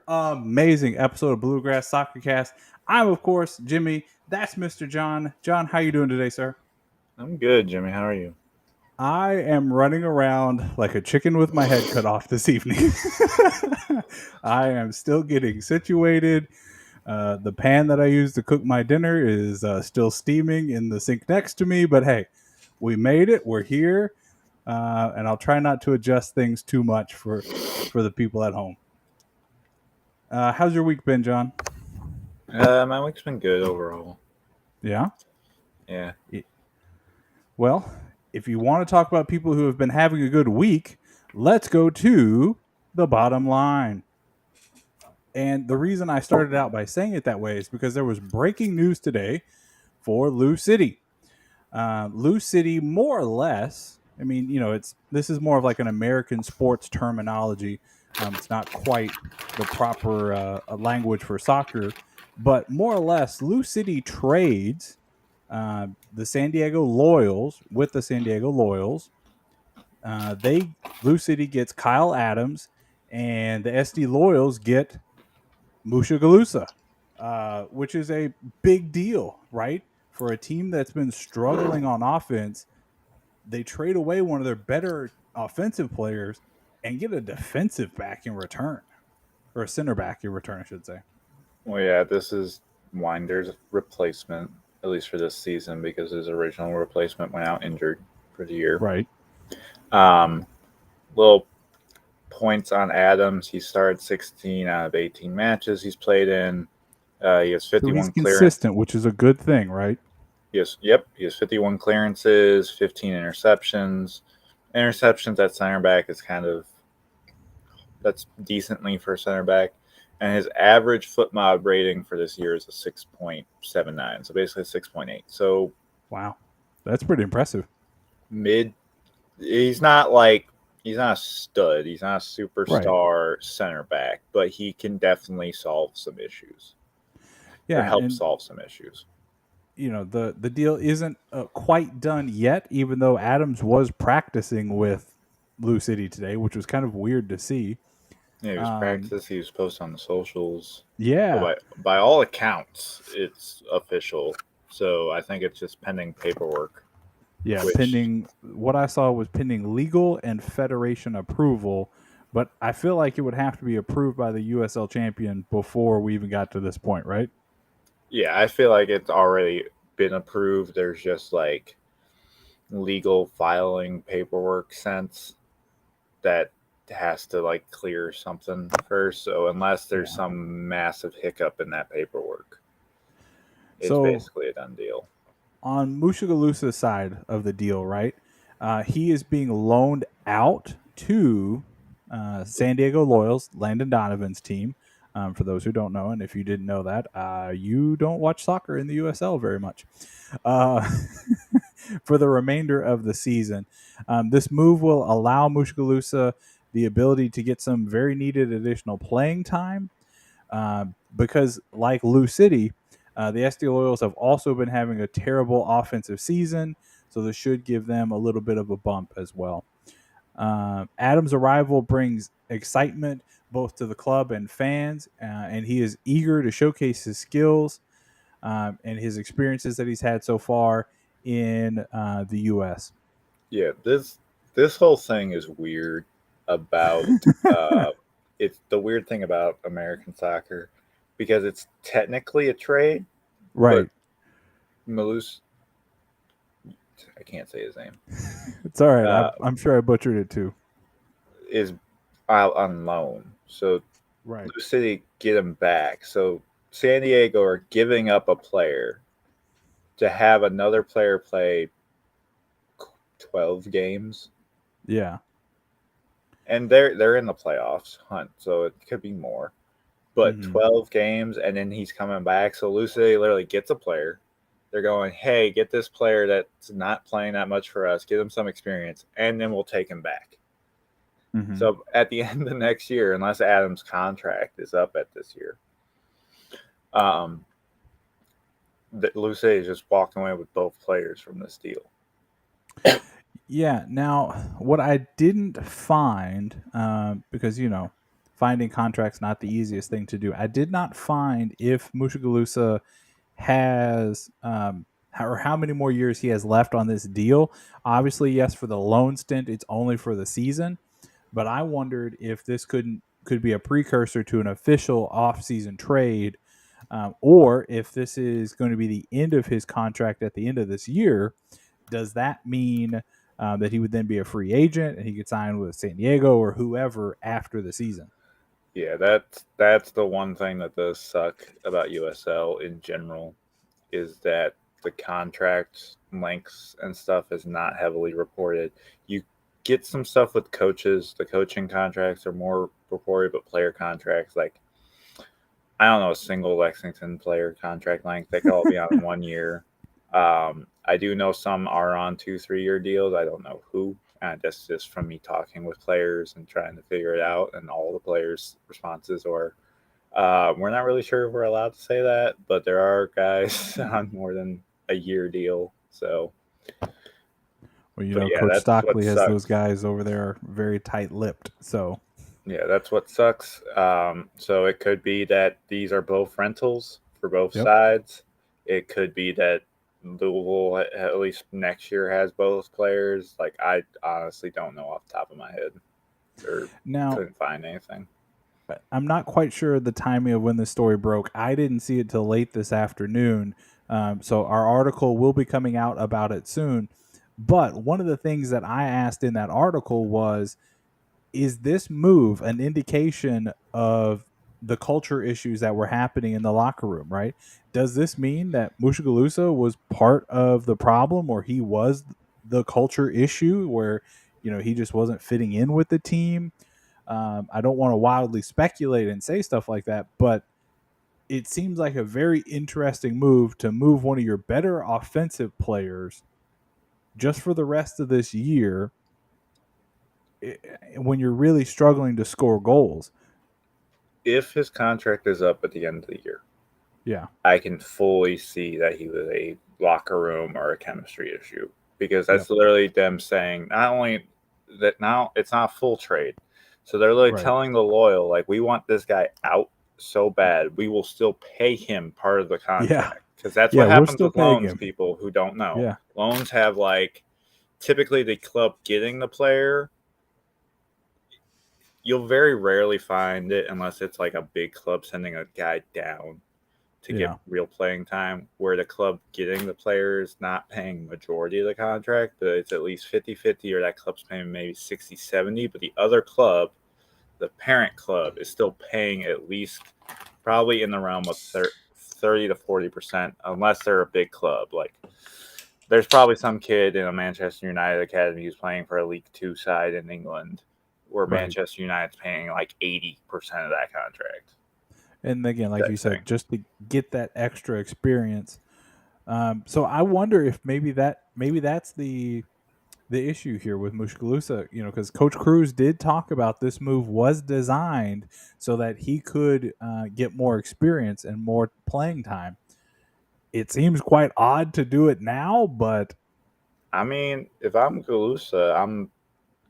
amazing episode of Bluegrass Soccer Cast. I'm, of course, Jimmy. That's Mr. John. John, how you doing today, sir? I'm good, Jimmy. How are you? I am running around like a chicken with my head cut off this evening. I am still getting situated. The pan that I use to cook my dinner is still steaming in the sink next to me, but hey, we made it. We're here, and I'll try not to adjust things too much for the people at home. How's your week been, John? My week's been good overall. Yeah. Yeah. Well, if you want to talk about people who have been having a good week, let's go to the bottom line. And the reason I started out by saying it that way is because there was breaking news today for Lou City. Lou City, more or less, I mean, this is more of like an American sports terminology. It's not quite the proper language for soccer, but more or less, Lou City trades the San Diego Loyals with the San Diego Loyals. Blue City gets Kyle Adams, and the SD Loyals get Musha which is a big deal, right? For a team that's been struggling on offense, they trade away one of their better offensive players and get a defensive back in return, or a center back in return, I should say. Well, yeah, this is Winder's replacement, at least for this season, because his original replacement went out injured for the year. Right. Little points on Adams. He started 16 out of 18 matches he's played in. He has So he's 51 clearance. consistent, which is a good thing, right? Yes, yep. He has 51 clearances, 15 interceptions. Interceptions at center back is that's decently for center back. And his average foot mob rating for this year is a 6.79, so basically 6.8. So wow, that's pretty impressive. Mid, he's not a stud, he's not a superstar center back, but he can definitely solve some issues. Or help solve some issues. The deal isn't quite done yet, even though Adams was practicing with Blue City today, which was kind of weird to see. Yeah, he was practice. He was posted on the socials. Yeah. By all accounts, it's official. So I think it's just pending paperwork. Yeah, pending. What I saw was pending legal and federation approval, but I feel like it would have to be approved by the USL champion before we even got to this point, right? Yeah, I feel like it's already been approved. There's just like legal filing paperwork sense that has to like clear something first. So unless there's some massive hiccup in that paperwork, it's basically a done deal. On Mushagalusa's side of the deal, right? He is being loaned out to San Diego Loyals, Landon Donovan's team. For those who don't know, and if you didn't know that, you don't watch soccer in the USL very much. For the remainder of the season, this move will allow Mushagalusa the ability to get some very needed additional playing time because, like Lou City, the SD Loyals have also been having a terrible offensive season, so this should give them a little bit of a bump as well. Adams' arrival brings excitement both to the club and fans, and he is eager to showcase his skills and his experiences that he's had so far in the U.S. Yeah, this whole thing is weird about it's the weird thing about American soccer because it's technically a trade, right? Malus, I can't say his name. It's all right. I'm sure I butchered it too. Is out on loan, so right. Blue City get him back. So San Diego are giving up a player to have another player play 12 games. Yeah. And they're in the playoffs hunt, so it could be more. But 12 games, and then he's coming back. So Blue City literally gets a player. They're going, hey, get this player that's not playing that much for us, give him some experience, and then we'll take him back. So at the end of next year, unless Adams' contract is up at this year, Blue City is just walking away with both players from this deal. Yeah. Now, what I didn't find, because finding contracts not the easiest thing to do. I did not find if Mushagalusa has or how many more years he has left on this deal. Obviously, yes, for the loan stint, it's only for the season. But I wondered if this could be a precursor to an official off-season trade, or if this is going to be the end of his contract at the end of this year. Does that mean that he would then be a free agent and he could sign with San Diego or whoever after the season? Yeah, that's the one thing that does suck about USL in general is that the contract lengths and stuff is not heavily reported. You get some stuff with coaches. The coaching contracts are more reported, but player contracts, like I don't know, a single Lexington player contract length, they could all be on 1 year. I do know some are on 2-3 year deals. I don't know who. That's just from me talking with players and trying to figure it out. And all the players' responses are, we're not really sure if we're allowed to say that, but there are guys on more than a year deal. So, Well, but yeah, Coach that's what Stockley has those sucks. guys over there very tight-lipped. So Yeah, that's what sucks. So it could be that these are both rentals for both yep. sides. It could be that Louisville, at least next year, has both players. Like, I honestly don't know off the top of my head, or Now, couldn't find anything. I'm not quite sure the timing of when this story broke. I didn't see it till late this afternoon. So our article will be coming out about it soon. But one of the things that I asked in that article was, is this move an indication of the culture issues that were happening in the locker room, right? Does this mean that Mushagalusa was part of the problem, or he was the culture issue where, he just wasn't fitting in with the team? I don't want to wildly speculate and say stuff like that, but it seems like a very interesting move to move one of your better offensive players just for the rest of this year when you're really struggling to score goals. If his contract is up at the end of the year, Yeah. I can fully see that he was a locker room or a chemistry issue, because Yep. that's literally them saying not only that now it's not a full trade. So they're literally Right. telling the loyal, like, we want this guy out so bad, we will still pay him part of the Yeah. contract. Because that's Yeah. what We're happens still with paying loans, him. people who don't know. Yeah. Loans have, like, typically the club getting the player, you'll very rarely find it unless it's like a big club sending a guy down to get Yeah. real playing time, where the club getting the player is not paying majority of the contract, but it's at least 50-50, or that club's paying maybe 60-70, but the other club, the parent club, is still paying at least probably in the realm of 30 to 40%, unless they're a big club. Like, there's probably some kid in a Manchester United academy who's playing for a League Two side in England, where Right. Manchester United's paying like 80% of that contract. And again, like you Type thing. said, just to get that extra experience. So I wonder if maybe that's the issue here with Mushagalusa, because Coach Cruz did talk about this move was designed so that he could get more experience and more playing time. It seems quite odd to do it now, but I mean, if I'm Galusa,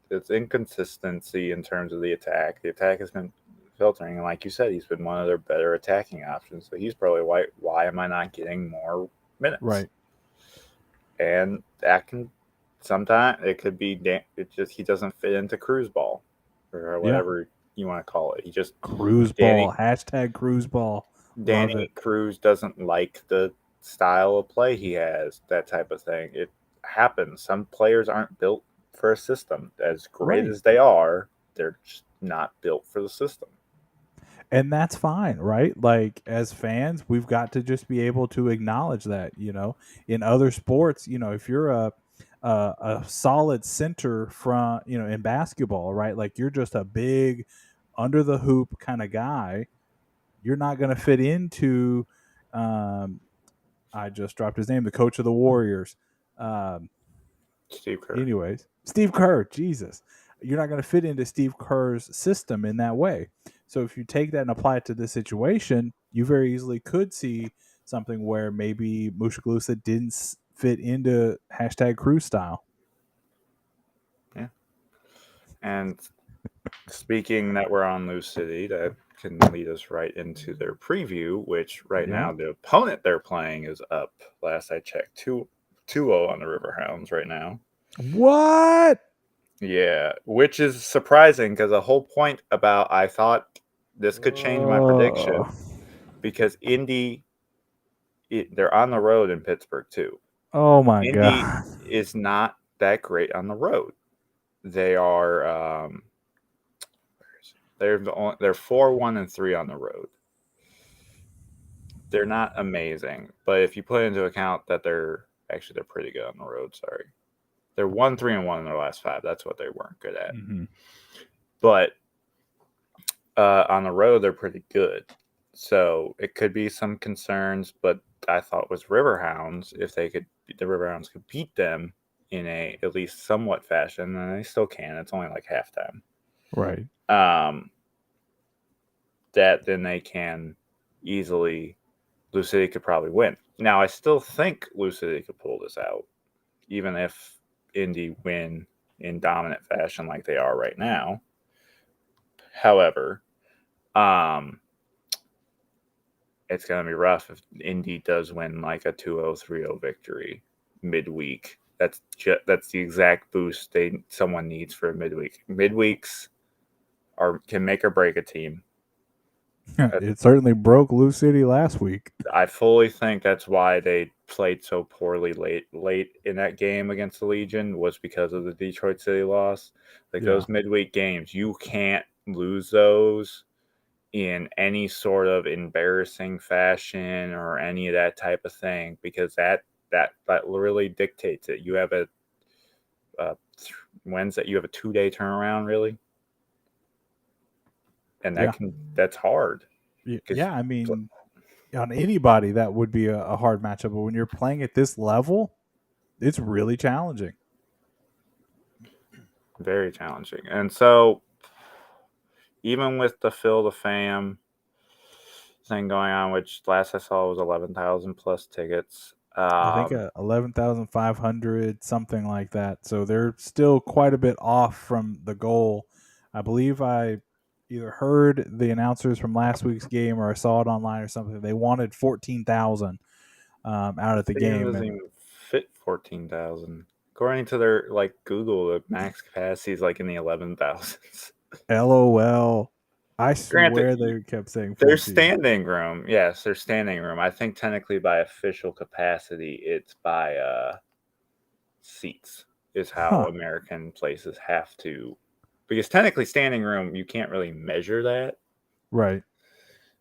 it's inconsistency in terms of the attack. The attack has been filtering, and like you said, he's been one of their better attacking options. So he's probably why am I not getting more minutes? right, And that can sometimes it could be it just he doesn't fit into Cruz ball or yeah, whatever you want to call it. He just Cruz Danny ball, hashtag Cruz ball, love it, Danny Cruz doesn't like the style of play he has, that type of thing. It happens. Some players aren't built for a system. As great right. as they are, they're just not built for the system. And that's fine, right? Like as fans, we've got to just be able to acknowledge that. In other sports, if you're a solid center from in basketball, right? Like you're just a big under the hoop kind of guy. You're not going to fit into. Um, I just dropped his name, the coach of the Warriors. Um, Steve Kerr. Anyways, Steve Kerr, Jesus, you're not going to fit into Steve Kerr's system in that way. So if you take that and apply it to this situation, you very easily could see something where maybe Mushagalusa didn't fit into hashtag Cruz style. Yeah. And Speaking that we're on Lou City, that can lead us right into their preview, which right Yeah. now the opponent they're playing is up. Last I checked, 2-0 on the Riverhounds right now. What? Yeah, which is surprising because the whole point about I thought this could change my prediction because Indy, they're on the road in Pittsburgh too. Oh my Indy god. is not that great on the road. They are they're 4-1-3 on the road. They're not amazing, but if you put into account that they're pretty good on the road. Sorry, they're 1-3-1 in their last 5. That's what they weren't good at. Mm-hmm. But on the road, they're pretty good. So it could be some concerns, but I thought was Riverhounds, if the Riverhounds could beat them in a at least somewhat fashion, and they still can. It's only like halftime. Right. That then they can easily. Lou City could probably win. Now I still think Lou City could pull this out, even if Indy win in dominant fashion like they are right now. However, it's going to be rough if Indy does win like a 2-0, 3-0 victory midweek. That's the exact boost someone needs for a midweek. Midweeks can make or break a team. It certainly broke Lou City last week. I fully think that's why they played so poorly late in that game against the Legion, was because of the Detroit City loss. Like those midweek games, you can't lose those in any sort of embarrassing fashion or any of that type of thing, because that really dictates it. You have a Wednesday, you have a 2-day turnaround, really, and that's hard. Yeah, I mean, on anybody that would be a hard matchup, but when you're playing at this level, it's really challenging. Very challenging. And so even with the Phil the Fam thing going on, which last I saw was 11,000 plus tickets. I think 11,500, something like that. So they're still quite a bit off from the goal. I believe I either heard the announcers from last week's game or I saw it online or something. They wanted 14,000 out at the Stadium game, doesn't and even fit 14,000. According to their Google, the max capacity is like in the 11,000s. LOL. I Granted, swear they kept saying there's 14. standing room. Yes, there's standing room. I think technically by official capacity, it's by seats is how Huh. American places have to, because technically standing room, you can't really measure that. Right.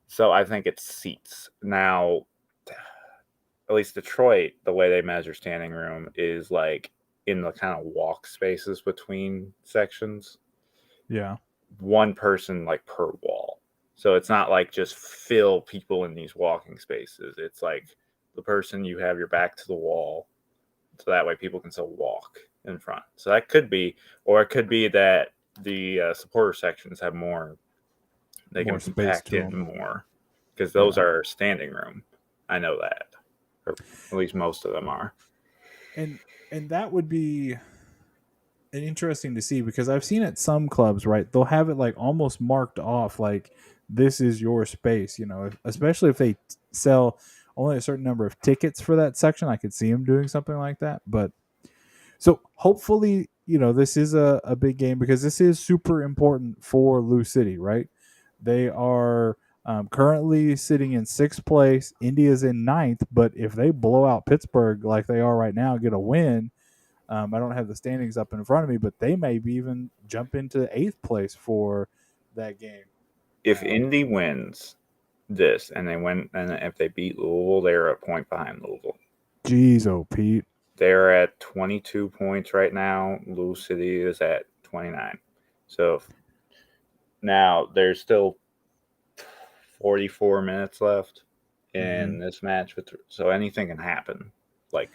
So I think it's seats. Now, at least Detroit, the way they measure standing room is like in the kind of walk spaces between sections. Yeah. One person like per wall. So it's not like just fill people in these walking spaces. It's like the person, you have your back to the wall, so that way people can still walk in front. So that could be, or it could be that the supporter sections have more, they More can space compact to in them. more, because those Yeah. are standing room. I know that, or at least most of them are. And that would be interesting to see because I've seen at some clubs, right? They'll have it like almost marked off, like this is your space. Especially if they sell only a certain number of tickets for that section. I could see them doing something like that. But so hopefully, this is a big game because this is super important for Lou City, right? They are currently sitting in sixth place. India's in ninth, but if they blow out Pittsburgh like they are right now, get a win, I don't have the standings up in front of me, but they may even jump into eighth place for that game. If Indy wins this and they win, and if they beat Louisville, they're a point behind Louisville. Jeez, oh Pete. They're at 22 points right now. Lou City is at 29. So now there's still 44 minutes left in this match. So anything can happen. Like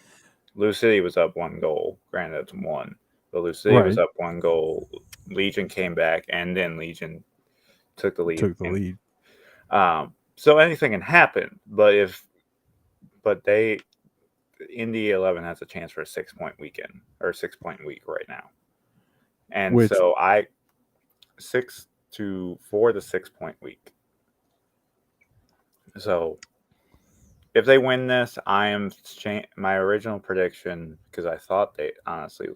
Lou City was up 1 goal. Granted, it's one. But Lou City was Right. up 1 goal. Legion came back, and then Legion took the lead. Took the lead. So anything can happen. But Indy 11 has a chance for a 6-point weekend or a 6-point week right now. And Which so 4 to 6 point week. So if they win this, I am my original prediction, because I thought they honestly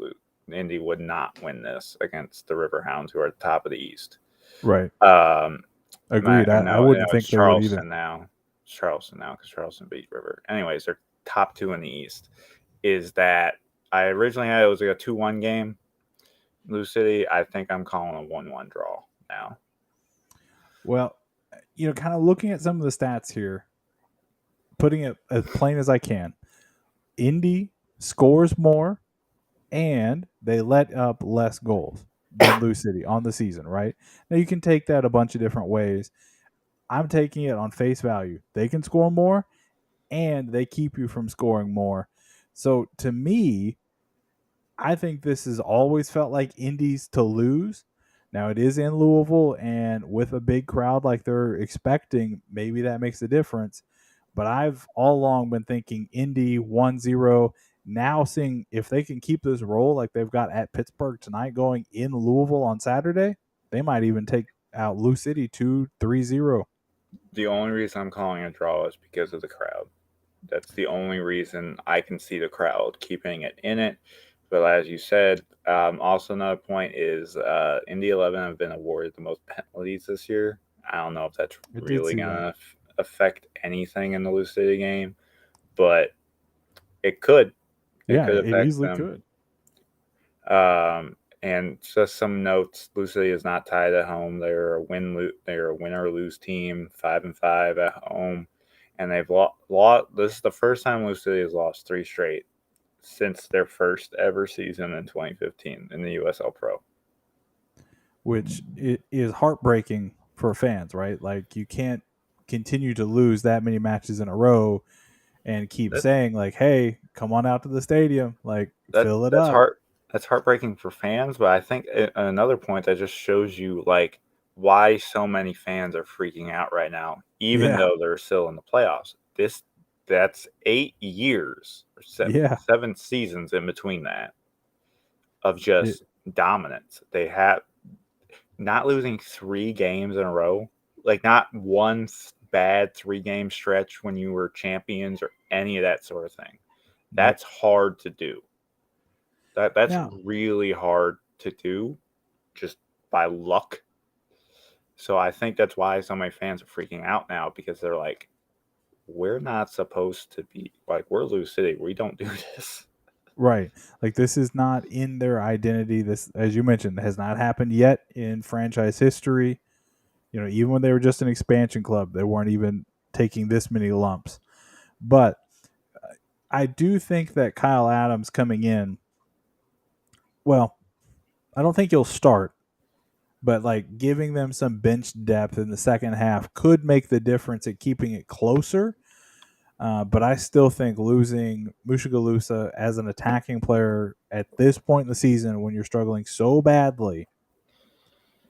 Indy would not win this against the Riverhounds, who are at the top of the East. Right. Um, Agreed. I wouldn't think it's they would either. Charleston now. It's Charleston now because Charleston beat River. Anyways, they're top 2 in the East. Is that I originally had it was like a 2-1 game. Lou City, I think I'm calling a 1-1 draw now. Well, kind of looking at some of the stats here, putting it as plain as I can, Indy scores more and they let up less goals than Lou City on the season, right? Now, you can take that a bunch of different ways. I'm taking it on face value. They can score more and they keep you from scoring more. So to me, I think this has always felt like Indy's to lose. Now it is in Louisville, and with a big crowd like they're expecting, maybe that makes a difference. But I've all along been thinking Indy 1-0. Now seeing if they can keep this roll like they've got at Pittsburgh tonight going in Louisville on Saturday, they might even take out Lou City 2-3-0. The only reason I'm calling a draw is because of the crowd. That's the only reason I can see the crowd keeping it in it. But as you said, also another point is Indy 11 have been awarded the most penalties this year. I don't know if that's really going to affect anything in the Lou City game, but it could. It could easily them. And just some notes: Lou City is not tied at home. They're a win or lose team, 5-5 at home, and they've lost. This is the first time Lou City has lost 3 straight since their first ever season in 2015 in the USL Pro, which is heartbreaking for fans, right? Like you can't continue to lose that many matches in a row and keep saying like, "Hey, come on out to the stadium, like fill it up." That's heartbreaking for fans, but I think another point that just shows you like why so many fans are freaking out right now, even though they're still in the playoffs. That's 8 years or 7 seasons in between that of just dominance. They have not losing 3 games in a row, like not one bad 3-game stretch when you were champions or any of that sort of thing. That's hard to do. That's really hard to do just by luck. So I think that's why so many fans are freaking out now, because they're like, we're not supposed to be like, we're Lou City. We don't do this. Right. Like this is not in their identity. This, as you mentioned, has not happened yet in franchise history. Even when they were just an expansion club, they weren't even taking this many lumps. But I do think that Kyle Adams coming in, well, I don't think he'll start, but like giving them some bench depth in the second half could make the difference at keeping it closer. But I still think losing Mushagalusa as an attacking player at this point in the season, when you're struggling so badly,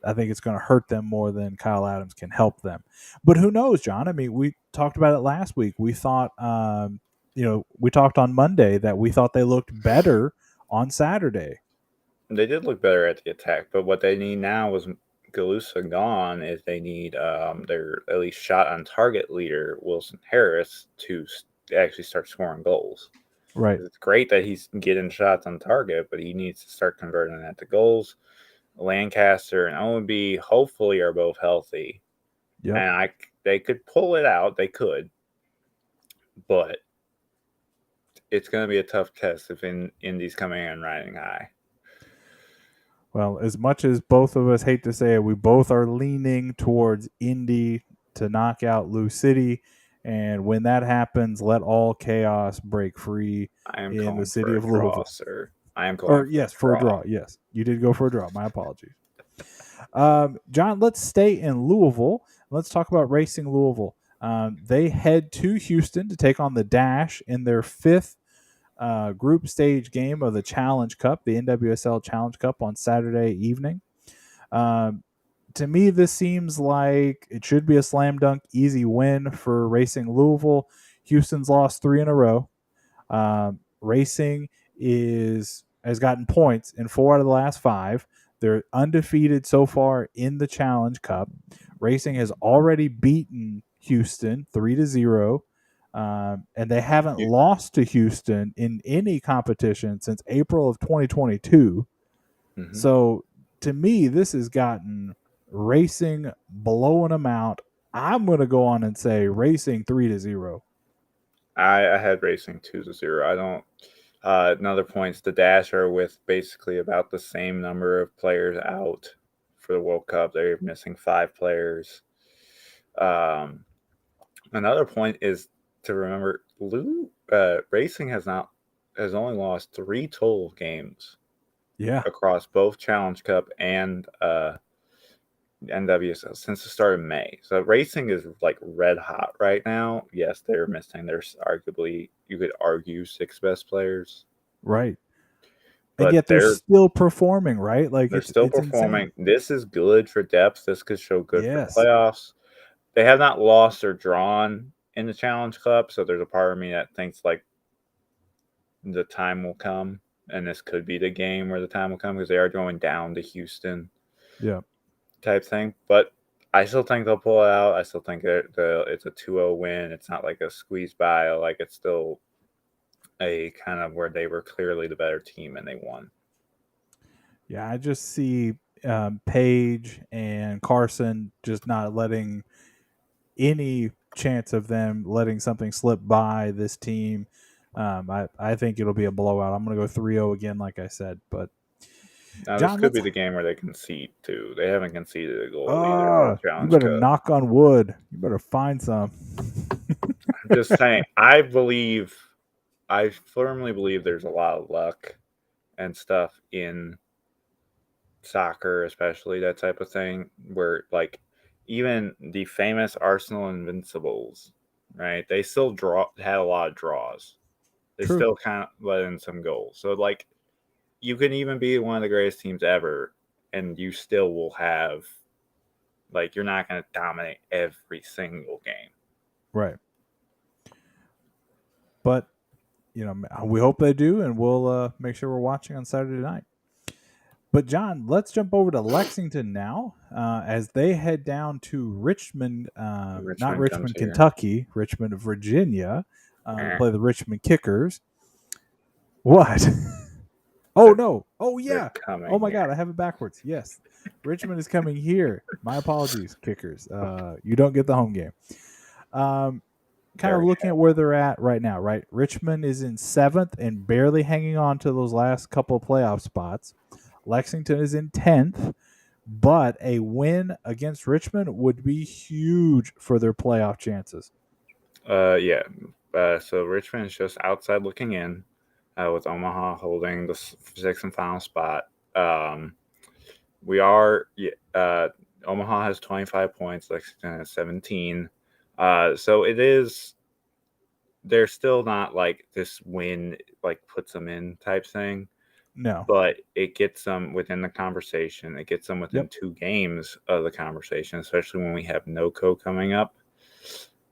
I think it's going to hurt them more than Kyle Adams can help them. But who knows, John? I mean, we talked about it last week. We thought, we talked on Monday that we thought they looked better on Saturday. They did look better at the attack, but what they need now is Galusa gone. Is they need their at least shot on target leader Wilson Harris to actually start scoring goals. Right. It's great that he's getting shots on target, but he needs to start converting that to goals. Lancaster and OMB hopefully are both healthy. Yep. And they could pull it out. They could. But it's going to be a tough test if Indy's coming in riding high. Well, as much as both of us hate to say it, we both are leaning towards Indy to knock out Lou City. And when that happens, let all chaos break free in the city of Louisville. Sir. I am calling for a draw. Yes, you did go for a draw. My apologies. John, let's stay in Louisville. Let's talk about Racing Louisville. They head to Houston to take on the Dash in their 5th group stage game of the Challenge Cup, the NWSL Challenge Cup, on Saturday evening. To me, this seems like it should be a slam dunk, easy win for Racing Louisville. Houston's lost 3 in a row. Racing has gotten points in 4 out of the last 5. They're undefeated so far in the Challenge Cup. Racing has already beaten Houston 3-0. And they haven't lost to Houston in any competition since April of 2022. Mm-hmm. So to me, this has gotten Racing blowing them out. I'm going to go on and say Racing 3-0. I had Racing 2-0. I don't. Another points, the Dash are with basically about the same number of players out for the World Cup. They're missing 5 players. Another point is to remember, Racing has only lost 3 total games. Yeah, across both Challenge Cup and NWSL since the start of May. So Racing is like red hot right now. Yes, they're missing. There's arguably, you could argue, 6 best players, right. And but yet they're still performing, right? Like they're it's still it's insane. performing. This is good for depth. This could show good for Yes. playoffs. They have not lost or drawn in the Challenge Cup, so there's a part of me that thinks like the time will come, and this could be the game where the time will come because they are going down to Houston. Yeah. Type thing. But I still think they'll pull it out. I still think it's a 2-0 win. It's not like a squeeze by. Like it's still a kind of where they were clearly the better team and they won. Yeah, I just see Paige and Carson just not letting any chance of them letting something slip by this team. I think it'll be a blowout. I'm going to go 3-0 again, like I said. But Now this John, could let's. be the game where they concede too. They haven't conceded a goal either all You Challenge better Cup. knock on wood. You better find some. I'm just saying. I firmly believe there's a lot of luck and stuff in soccer, especially that type of thing, where like even the famous Arsenal Invincibles, right? They still had a lot of draws. They True. still kind of let in some goals. So like you can even be one of the greatest teams ever, and you still will have like you're not going to dominate every single game. Right. But we hope they do, and we'll make sure we're watching on Saturday night. But John, let's jump over to Lexington now, as they head down to Richmond, not Richmond comes Richmond, here. Kentucky, Richmond, Virginia, to play the Richmond Kickers. What? Oh no! Oh yeah! Oh my God! I have it backwards. Yes, Richmond is coming here. My apologies, Kickers. You don't get the home game. Kind of looking at where they're at right now, right? Richmond is in 7th and barely hanging on to those last couple of playoff spots. Lexington is in 10th, but a win against Richmond would be huge for their playoff chances. Yeah. So Richmond is just outside looking in, with Omaha holding the 6th and final spot. Omaha has 25 points, Lexington has 17. So they're still not like this win like puts them in type thing. No. But it gets them within the conversation. It gets them within 2 games of the conversation, especially when we have NOCO coming up.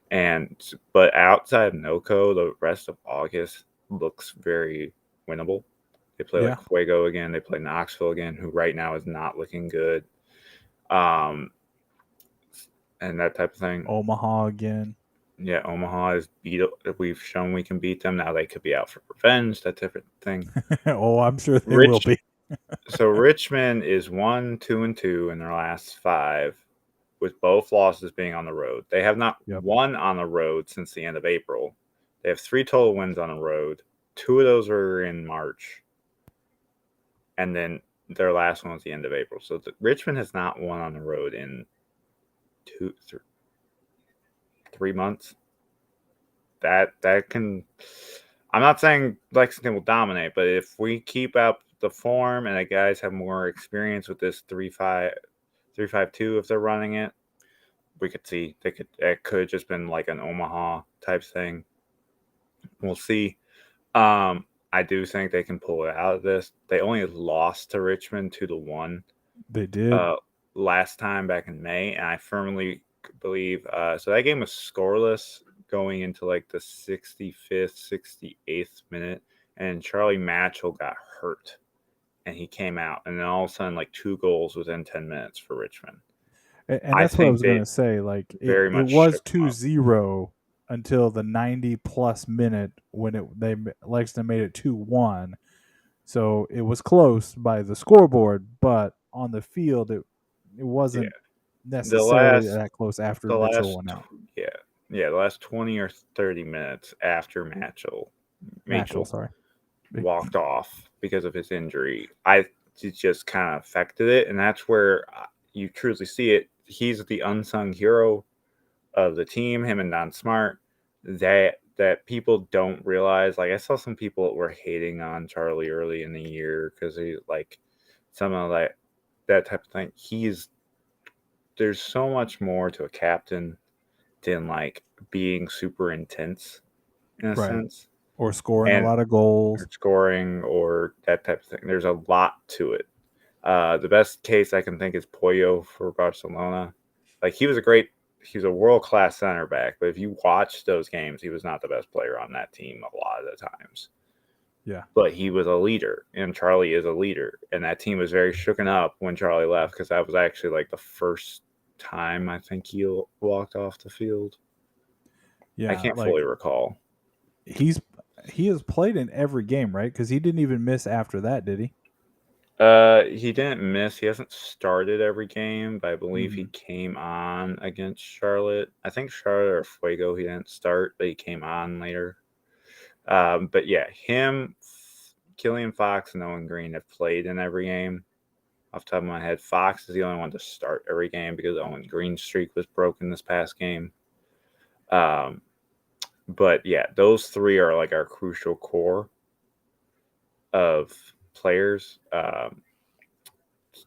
But outside of NOCO, the rest of August looks very winnable. They play like Fuego again. They play Knoxville again, who right now is not looking good. And that type of thing. Omaha again. Yeah, Omaha is beat. We've shown we can beat them. Now they could be out for revenge, that type of thing. Oh, I'm sure they will be. So Richmond is 1-2-2 in their last 5, with both losses being on the road. They have not won on the road since the end of April. They have 3 total wins on the road. 2 of those were in March. And then their last one was the end of April. So Richmond has not won on the road in 3 months. That can. I'm not saying Lexington will dominate, but if we keep up the form and the guys have more experience with this 3-5-2, if they're running it, we could see it could have just been like an Omaha type thing. We'll see. I do think they can pull it out of this. They only lost to Richmond 2-1. They did. Last time back in May, and I firmly believe so that game was scoreless going into like the 65th, 68th minute, and Charlie Matchell got hurt, and he came out, and then all of a sudden, like 2 goals within 10 minutes for Richmond. And I that's what I think was going they to say. Like very it much was shook him up. 2-0 until the 90+ minute when Lexington made it 2-1. So it was close by the scoreboard, but on the field it Yeah, wasn't the necessarily last, that close after the Mitchell last, went out. yeah, the last 20 or 30 minutes after Matchell, Mitchell sorry. walked off because of his injury, it just kind of affected it, and that's where you truly see it. He's the unsung hero of the team. Him and Don Smart, that people don't realize. Like I saw some people that were hating on Charlie early in the year because he like some of that type of thing. There's so much more to a captain than like being super intense in a Right. sense Or scoring a and lot of goals. or scoring or that type of thing. There's a lot to it. The best case I can think is Pollo for Barcelona. Like he was a world class center back, but if you watch those games, he was not the best player on that team a lot of the times. Yeah. But he was a leader, and Charlie is a leader, and that team was very shooken up when Charlie left because that was actually like the first time I think he walked off the field. I Yeah, can't fully like recall. he has played in every game, right? Cuz he didn't even miss after that, did he? He didn't miss. He hasn't started every game, but I believe he Mhm. came on against Charlotte. I think Charlotte or Fuego he didn't start, but he came on later. But yeah, him, Killian Fox, and Owen Green have played in every game. Off the top of my head, Fox is the only one to start every game because Owen Green's streak was broken this past game. Um, but yeah, those three are like our crucial core of players.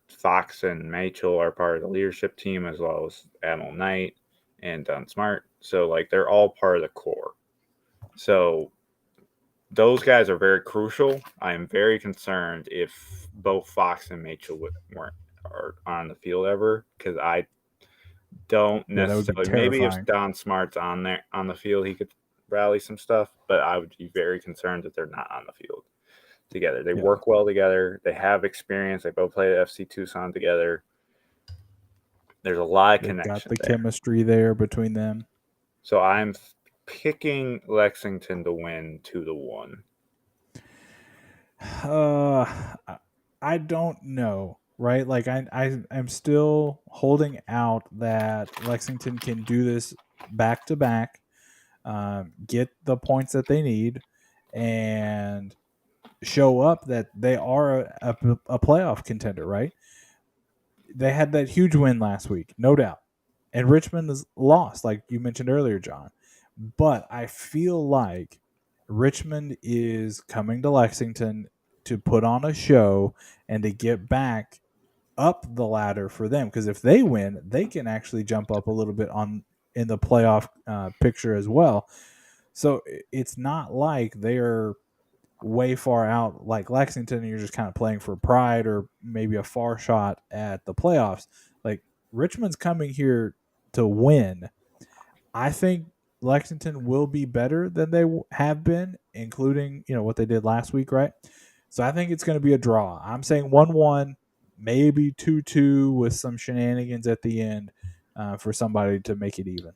Fox and Mitchell are part of the leadership team as well as Admiral Knight and Dunn Smart. So like they're all part of the core. So those guys are very crucial. I am very concerned if both Fox and Mitchell weren't are on the field ever because I don't Yeah, that would be necessarily. Maybe if terrifying. Don Smart's on there on the field, he could rally some stuff. But I would be very concerned that they're not on the field together. They Yeah. work well together. They have experience. They both played at FC Tucson together. There's a lot of They've got connection the there. chemistry there between them. So I'm picking Lexington to win 2-1. Uh, I don't know, right? Like I'm still holding out that Lexington can do this back to back, get the points that they need, and show up that they are a playoff contender, right? They had that huge win last week, no doubt. And Richmond is lost, like you mentioned earlier, John. But I feel like Richmond is coming to Lexington to put on a show and to get back up the ladder for them. Because if they win, they can actually jump up a little bit on in the playoff picture as well. So it's not like they're way far out like Lexington and you're just kind of playing for pride or maybe a far shot at the playoffs. Like Richmond's coming here to win. I think Lexington will be better than they have been, including, what they did last week, right? So I think it's going to be a draw. I'm saying 1-1, maybe 2-2 with some shenanigans at the end for somebody to make it even.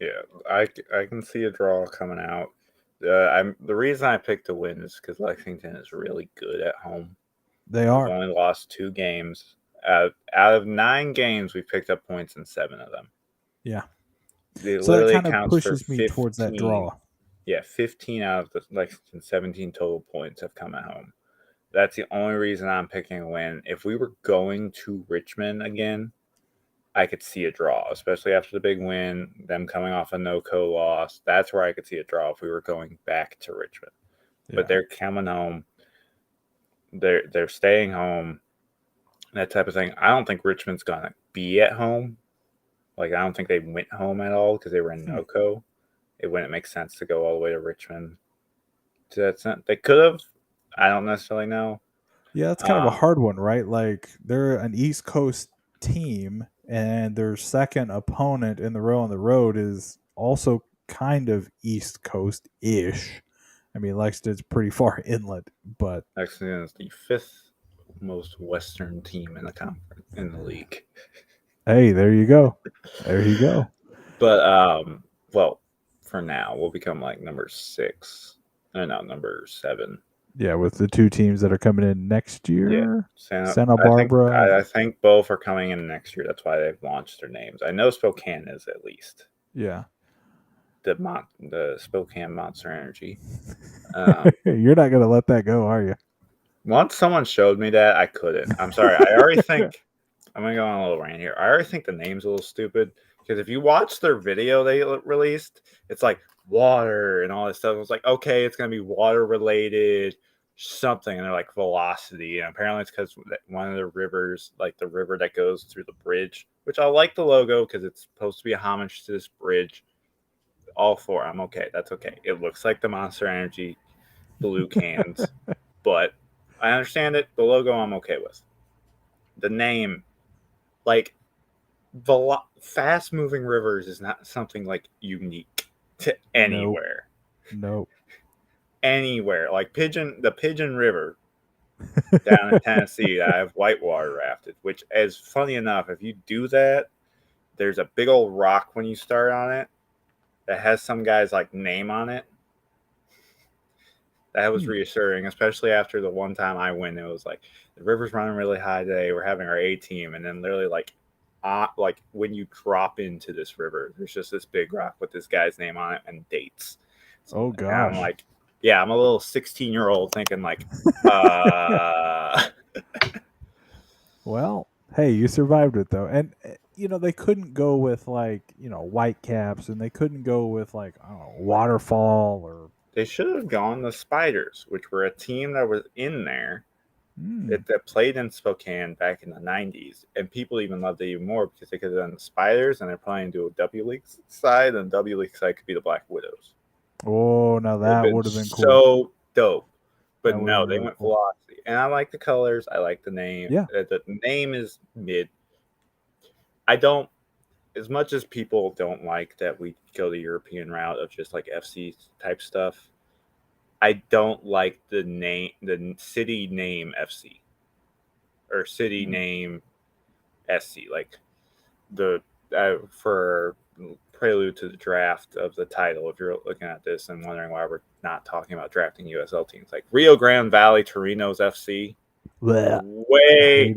Yeah, I can see a draw coming out. I'm the reason I picked to win is because Lexington is really good at home. They We've are. only lost 2 games. Out of 9 games, we've picked up points in 7 of them. Yeah. It So that literally kind of accounts for pushes me towards that 15. draw. Yeah, 15 out of the Lexington 17 total points have come at home. That's the only reason I'm picking a win. If we were going to Richmond again, I could see a draw, especially after the big win, them coming off a no-co loss. That's where I could see a draw if we were going back to Richmond. But Yeah. they're coming home. They're staying home. That type of thing. I don't think Richmond's gonna be at home. Like I don't think they went home at all because they were in no-co. It wouldn't make sense to go all the way to Richmond. To that sense, they could have. I don't necessarily know. Yeah, that's kind of a Um, hard one, right? Like they're an East Coast team, and their second opponent in the row on the road is also kind of East Coast ish. I mean, Lexington's pretty far inland, but Lexington is the 5th most Western team in the conference in the league. Hey, there you go. There you go. But well, for now we'll become like number 6. No, number 7. Yeah, with the 2 teams that are coming in next Yeah, year, Santa Barbara. I think both are coming in next year. That's why they've launched their names. I know Spokane is at least Yeah. the Spokane Monster Energy. You're not going to let that go, are you? Once someone showed me that, I couldn't. I'm sorry. I already think I'm gonna go on a little rant here. I already think the name's a little stupid because if you watch their video they released, it's like water and all this stuff. It was like, okay, it's gonna be water related something, and they're like velocity, and apparently it's because one of the rivers, like the river that goes through the bridge, which I like the logo because it's supposed to be a homage to this bridge. All for I'm okay. That's okay. It looks like the Monster Energy blue cans, but I understand it. The logo I'm okay with. The name, like fast moving rivers, is not something like unique to anywhere. Nope. Anywhere like the Pigeon River down in Tennessee. I have whitewater rafted, which is funny enough. If you do that, there's a big old rock when you start on it that has some guy's like name on it. That was reassuring, especially after the one time I went. It was like the river's running really high today. We're having our A team, and then literally like when you drop into this river, there's just this big rock with this guy's name on it and dates. Oh And gosh. I'm like, yeah, I'm a little 16-year-old thinking like, Well, hey, you survived it though. And they couldn't go with like, white caps, and they couldn't go with like, I don't know, waterfall or they should have gone the Spiders, which were a team that was in there Hmm. that played in Spokane back in the 90s. And people even loved it even more because they could have done the Spiders, and they're planning to do a W League side, and W League side could be the Black Widows. Oh, now that would have been cool. So dope. But That would've no, been they really went cool. velocity. And I like the colors. I like the name. Yeah. The name is mid. I don't, as much as people don't like that we go the European route of just like FC type stuff, I don't like the city name FC or city name SC. Like for prelude to the draft of the title, if you're looking at this and wondering why we're not talking about drafting USL teams, like Rio Grande Valley Torinos FC, Blech. way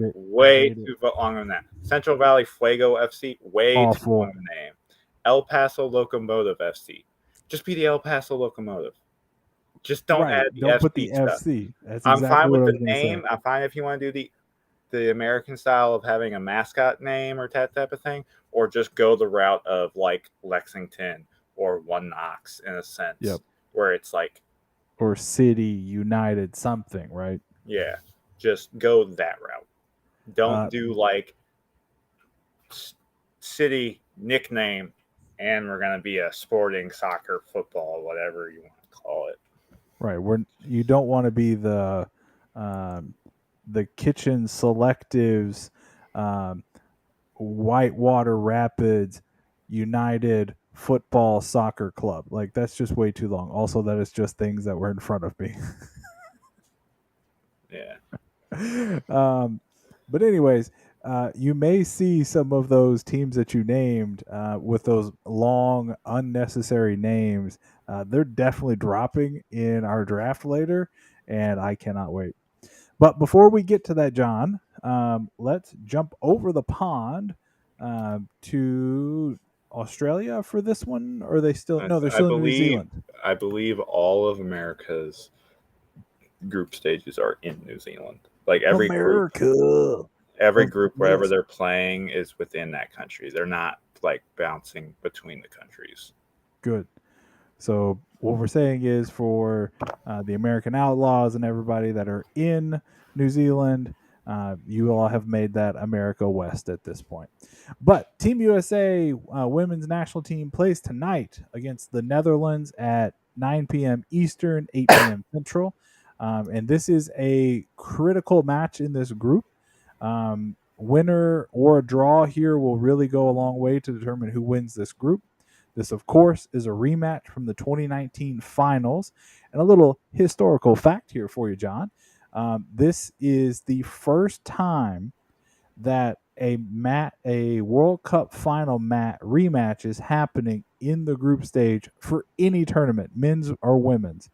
Hate too long on that. Central Valley Fuego FC, way Awful. too long of a name. El Paso Locomotive FC, just be the El Paso Locomotive. Just don't add the don't FC put the stuff. FC. That's I'm exactly fine with what I the was gonna name. say. I'm fine if you want to do the American style of having a mascot name or that type of thing, or just go the route of like Lexington or One Knox in a sense, Yep. where it's like, or City United something, right? Yeah, just go that route. Don't do like city nickname, and we're gonna be a sporting soccer football, whatever you want to call it. Right. You don't want to be the Kitchen Selectives, Whitewater Rapids United Football Soccer Club. Like that's just way too long. Also, that is just things that were in front of me. Yeah. But anyways, you may see some of those teams that you named with those long, unnecessary names. They're definitely dropping in our draft later, and I cannot wait. But before we get to that, John, let's jump over the pond to Australia for this one. Or are they still? No, they're still in New Zealand. I believe all of America's group stages are in New Zealand. Like every group, wherever they're playing, is within that country. They're not like bouncing between the countries. Good. So what we're saying is for the American Outlaws and everybody that are in New Zealand, you all have made that America West at this point. But Team USA women's national team plays tonight against the Netherlands at 9 p.m. Eastern, 8 p.m. Central. And this is a critical match in this group. Winner or a draw here will really go a long way to determine who wins this group. This, of course, is a rematch from the 2019 finals. And a little historical fact here for you, John. This is the first time that a World Cup final rematch is happening in the group stage for any tournament, men's or women's.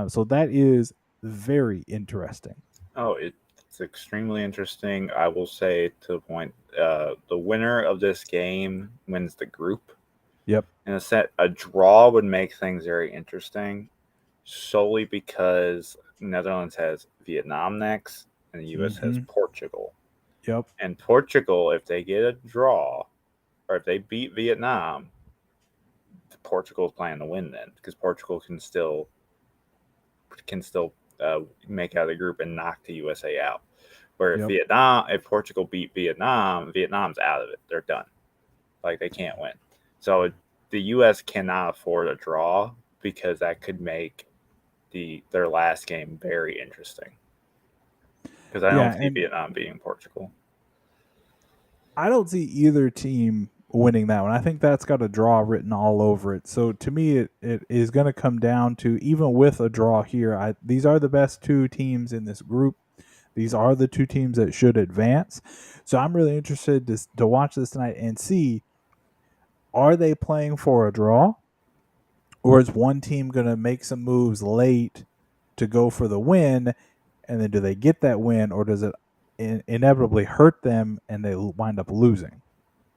So that is very interesting. Oh, it's extremely interesting. I will say to the point, the winner of this game wins the group. Yep. In a set, a draw would make things very interesting, solely because Netherlands has Vietnam next, and the U.S. has Mm-hmm. Portugal. Yep. And Portugal, if they get a draw, or if they beat Vietnam, Portugal's playing to win then, because Portugal can still make out of the group and knock the USA out. Where Yep. if Portugal beat Vietnam, Vietnam's out of it. They're done. Like they can't win. So the U.S. cannot afford a draw because that could make their last game very interesting. Because I don't Yeah, see and Vietnam beating Portugal. I don't see either team winning that one. I think that's got a draw written all over it. So to me, it is going to come down to, even with a draw here, these are the best two teams in this group. These are the two teams that should advance. So I'm really interested to watch this tonight and see, are they playing for a draw? Or is one team going to make some moves late to go for the win? And then do they get that win, or does it inevitably hurt them and they wind up losing?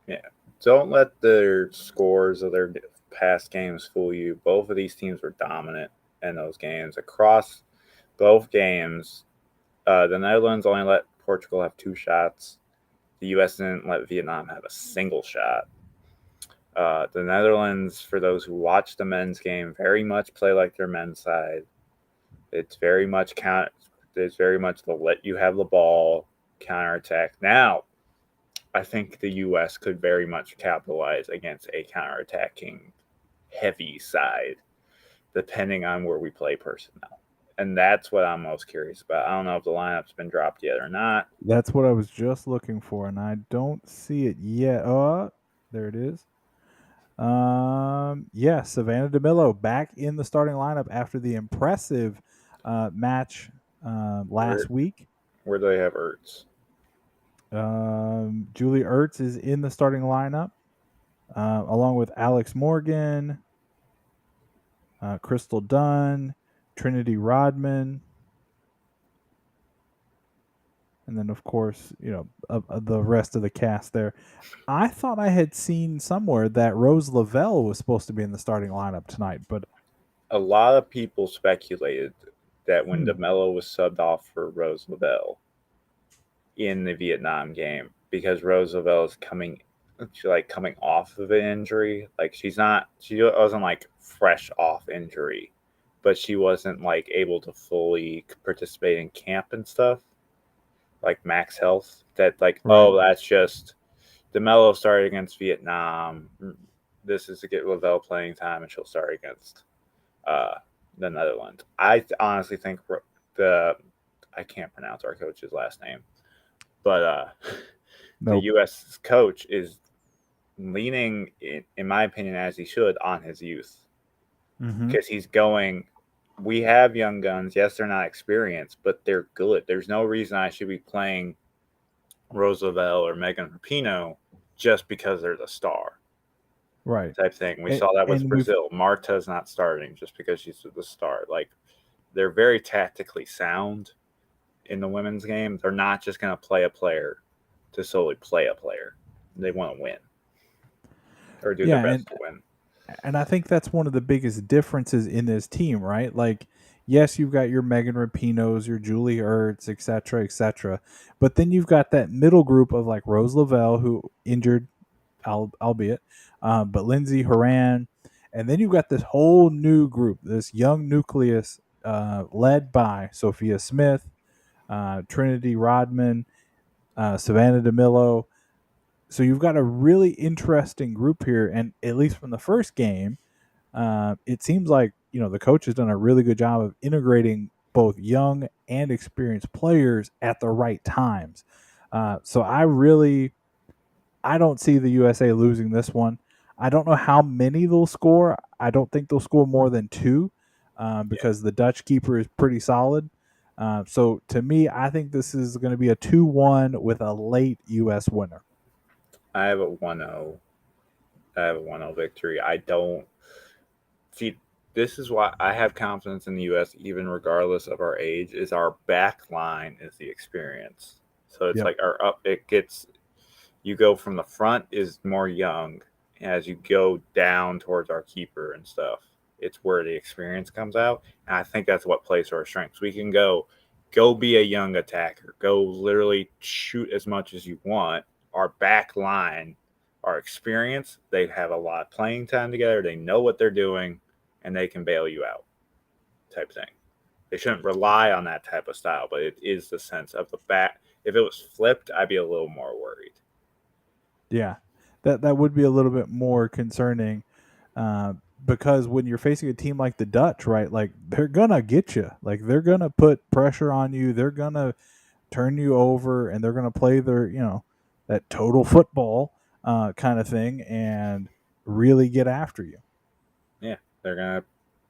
Yeah. Don't let their scores of their past games fool you. Both of these teams were dominant in those games. Across both games, the Netherlands only let Portugal have 2 shots. The U.S. didn't let Vietnam have a single shot. The Netherlands, for those who watch the men's game, very much play like their men's side. It's very much they'll let you have the ball, counterattack. Now, I think the U.S. could very much capitalize against a counterattacking heavy side, depending on where we play personnel. And that's what I'm most curious about. I don't know if the lineup's been dropped yet or not. That's what I was just looking for, and I don't see it yet. Oh, there it is. Yeah, Savannah DeMillo back in the starting lineup after the impressive match Where last week. where do they have Ertz? Julie Ertz is in the starting lineup, along with Alex Morgan, Crystal Dunn, Trinity Rodman, and then of course, the rest of the cast there. I thought I had seen somewhere that Rose Lavelle was supposed to be in the starting lineup tonight, but A lot of people speculated that when hmm, DeMello was subbed off for Rose Lavelle in the Vietnam game, because Rose Lavelle is coming off of an injury. Like she wasn't like fresh off injury, but she wasn't like able to fully participate in camp and stuff, like max health. That like, right. oh, that's just DeMello started against Vietnam. This is to get Lavelle playing time, and she'll start against uh, the Netherlands. I honestly think the I can't pronounce our coach's last name, but the Nope. U.S. coach is leaning, in my opinion, as he should, on his youth, Mm-hmm. because he's going. We have young guns. Yes, they're not experienced, but they're good. There's no reason I should be playing Roosevelt or Megan Rapinoe just because they're the star Right. type thing. We And, saw that with and we've Brazil. Marta's not starting just because she's the star. Like they're very tactically sound in the women's game. They're not just going to play a player to solely play a player. They want to win or do their yeah, best to win. and I think that's one of the biggest differences in this team, right? Like, yes, you've got your Megan Rapinos, your Julie Ertz, et cetera, but then you've got that middle group of like Rose Lavelle, who injured, albeit, but Lindsey Horan, and then you've got this whole new group, this young nucleus, led by Sophia Smith, Trinity Rodman, Savannah DeMillo. So you've got a really interesting group here, and at least from the first game, it seems like the coach has done a really good job of integrating both young and experienced players at the right times. So I don't see the USA losing this one. I don't know how many they'll score. I don't think they'll score more than two, Yeah. because the Dutch keeper is pretty solid. So to me, I think this is going to be a 2-1 with a late U.S. winner. I have a 1-0. I have a 1-0 victory. I don't see. This is why I have confidence in the U.S. even regardless of our age. Is our back line is the experience. So it's Yep. like our up. It gets you go from the front is more young as you go down towards our keeper and stuff. It's where the experience comes out, and I think that's what plays to our strengths. We can go be a young attacker, go literally shoot as much as you want. Our back line, our experience, they have a lot of playing time together. They know what they're doing, and they can bail you out, type thing. They shouldn't rely on that type of style, but it is the sense of the back. If it was flipped, I'd be a little more worried. Yeah, that would be a little bit more concerning, uh, because when you're facing a team like the Dutch, right? Like they're gonna get you. Like they're gonna put pressure on you. They're gonna turn you over, and they're gonna play their that total football kind of thing, and really get after you. Yeah, they're gonna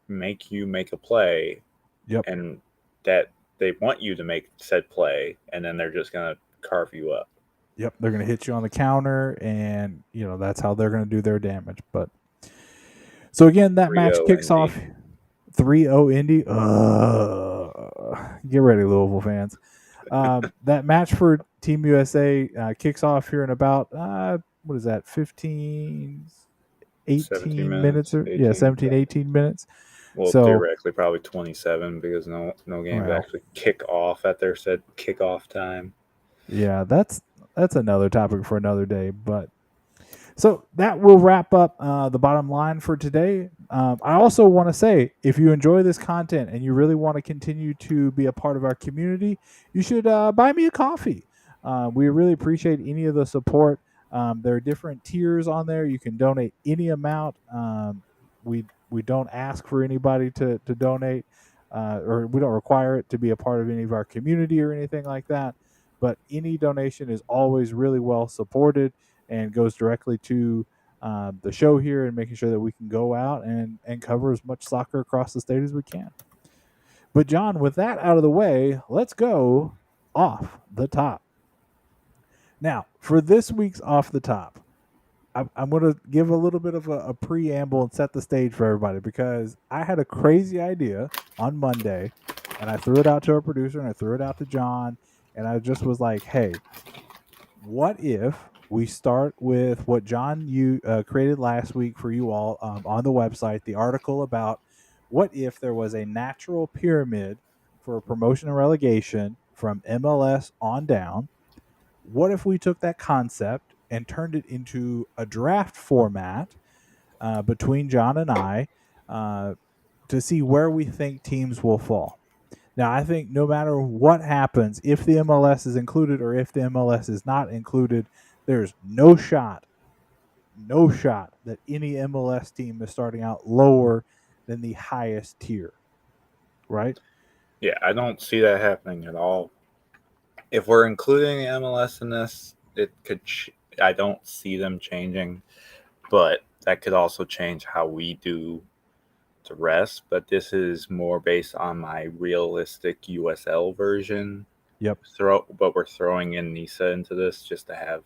make you make a play, Yep. and that they want you to make said play, and then they're just gonna carve you up. Yep. They're gonna hit you on the counter, and that's how they're gonna do their damage. But so again, that match Rio kicks Indy. off 3-0 Indy. Get ready, Louisville fans. That match for Team USA kicks off here in about what is that, 15, 17 18 minutes, minutes, or 18. 17, 18 minutes. Well, So, theoretically, probably 27 because no games well, actually kick off at their said kickoff time. yeah, that's another topic for another day. But so that will wrap up the bottom line for today. I also want to say, if you enjoy this content and you really want to continue to be a part of our community, you should buy me a coffee. We really appreciate any of the support. There are different tiers on there. You can donate any amount. We don't ask for anybody to donate, or we don't require it to be a part of any of our community or anything like that. But any donation is always really well supported and goes directly to the show here, and making sure that we can go out and cover as much soccer across the state as we can. But John, with that out of the way, let's go off the top. Now, for this week's off the top, I'm going to give a little bit of a preamble and set the stage for everybody, because I had a crazy idea on Monday, and I threw it out to our producer and I threw it out to John, and I just was like, hey, what if we start with what John you created last week for you all on the website, the article about what if there was a natural pyramid for promotion and relegation from MLS on down? What if we took that concept and turned it into a draft format between John and I uh, to see where we think teams will fall? Now, I think no matter what happens, if the MLS is included or if the MLS is not included, there's no shot that any MLS team is starting out lower than the highest tier, right? Yeah, I don't see that happening at all. If we're including the MLS in this, it could. I don't see them changing, but that could also change how we do the rest. But this is more based on my realistic USL version. Yep. But we're throwing in NISA into this just to have,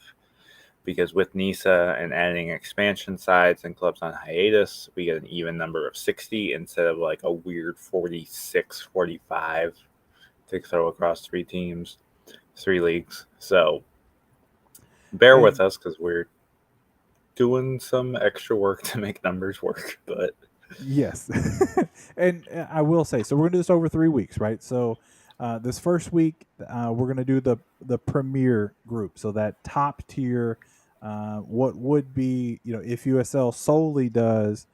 because with NISA and adding expansion sides and clubs on hiatus, we get an even number of 60 instead of like a weird 46, 45 to throw across three teams, three leagues. So bear with And us because we're doing some extra work to make numbers work. But yes. And I will say, so we're going to do this over 3 weeks, right? So this first week, we're going to do the premier group. So that top tier, what would be, if USL solely does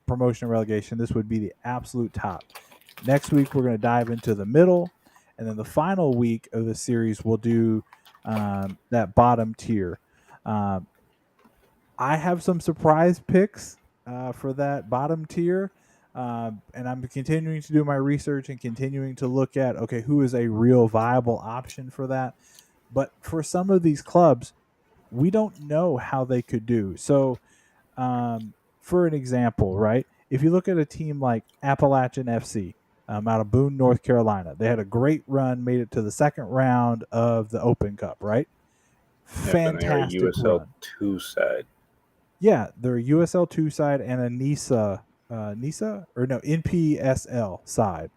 promotion and relegation, this would be the absolute top. Next week, we're going to dive into the middle. And then the final week of the series, we'll do that bottom tier. Um, I have some surprise picks for that bottom tier. And I'm continuing to do my research and continuing to look at, okay, who is a real viable option for that. But for some of these clubs, we don't know how they could do. So, for an example, right? If you look at a team like Appalachian FC, out of Boone, North Carolina. They had a great run, made it to the second round of the Open Cup, right? Yep, and they are a Fantastic USL run. 2 side. Yeah, they're a USL 2 side and a NPSL side,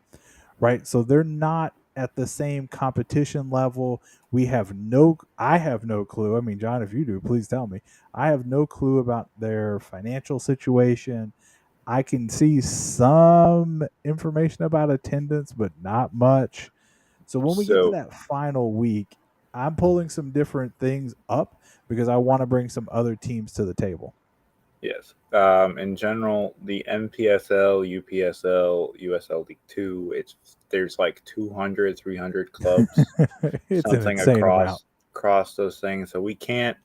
right? So they're not at the same competition level. I have no clue. I mean, John, if you do, please tell me. I have no clue about their financial situation. I can see some information about attendance, but not much. So when we get to So, that final week, I'm pulling some different things up because I want to bring some other teams to the table. yes. In general, the NPSL, UPSL, USL League 2, there's like 200, 300 clubs, It's an something insane amount. across those things. So we can't.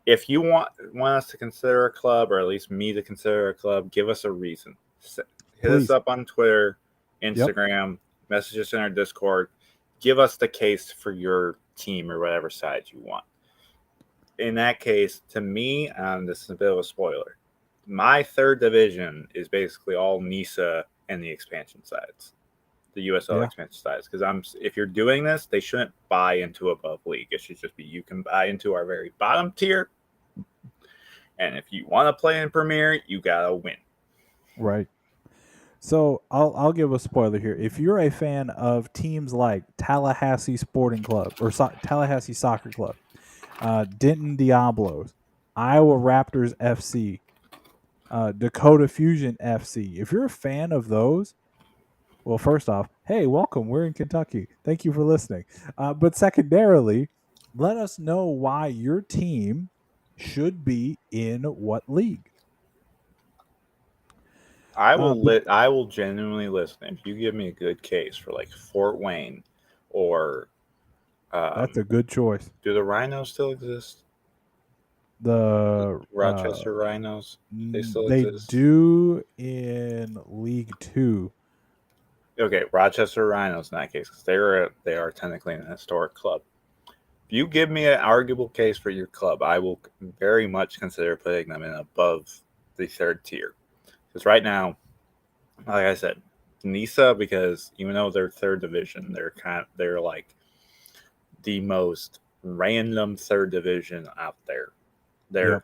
If you want us to consider a club, or at least me to consider a club, give us a reason. Hit us Please. up on Twitter, Yep. Instagram, message us in our Discord. Give us the case for your team or whatever side you want. In that case, to me, this is a bit of a spoiler. My third division is basically all NISA and the expansion sides, the USL Yeah. expansion sides. Because if you're doing this, they shouldn't buy into above league. It should just be you can buy into our very bottom tier, and if you want to play in Premier, you gotta win. Right. So I'll give a spoiler here. If you're a fan of teams like Tallahassee Sporting Club or Tallahassee Soccer Club, Denton Diablos, Iowa Raptors FC, Dakota Fusion FC, if you're a fan of those, well, first off, hey, welcome. We're in Kentucky. Thank you for listening. But secondarily, let us know why your team should be in what league. But I will genuinely listen if you give me a good case for like Fort Wayne, or that's um, a good choice. do the Rhinos still exist? The Rochester Rhinos, they still they exist? do in League Two. Okay, Rochester Rhinos in that case, because they are technically an historic club. If you give me an arguable case for your club, I will very much consider putting them in above the third tier. Because right now, like I said, NISA, because even though they're third division, they're like the most random third division out there. Yep. Their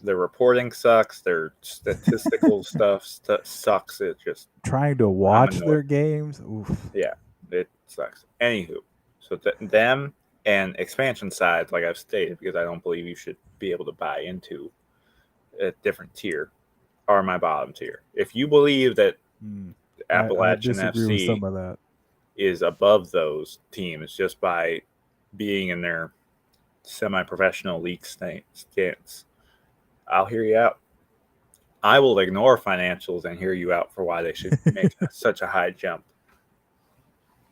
their reporting sucks. Their statistical stuff sucks. It just Trying to I'm watch annoyed. their games. Oof. Yeah, it sucks. Anywho, so them and expansion sides, like I've stated, because I don't believe you should be able to buy into a different tier, are my bottom tier. If you believe that Mm, I Appalachian disagree with some FC of that. is above those teams just by being in their semi-professional league stance, I'll hear you out. I will ignore financials and hear you out for why they should make such a high jump.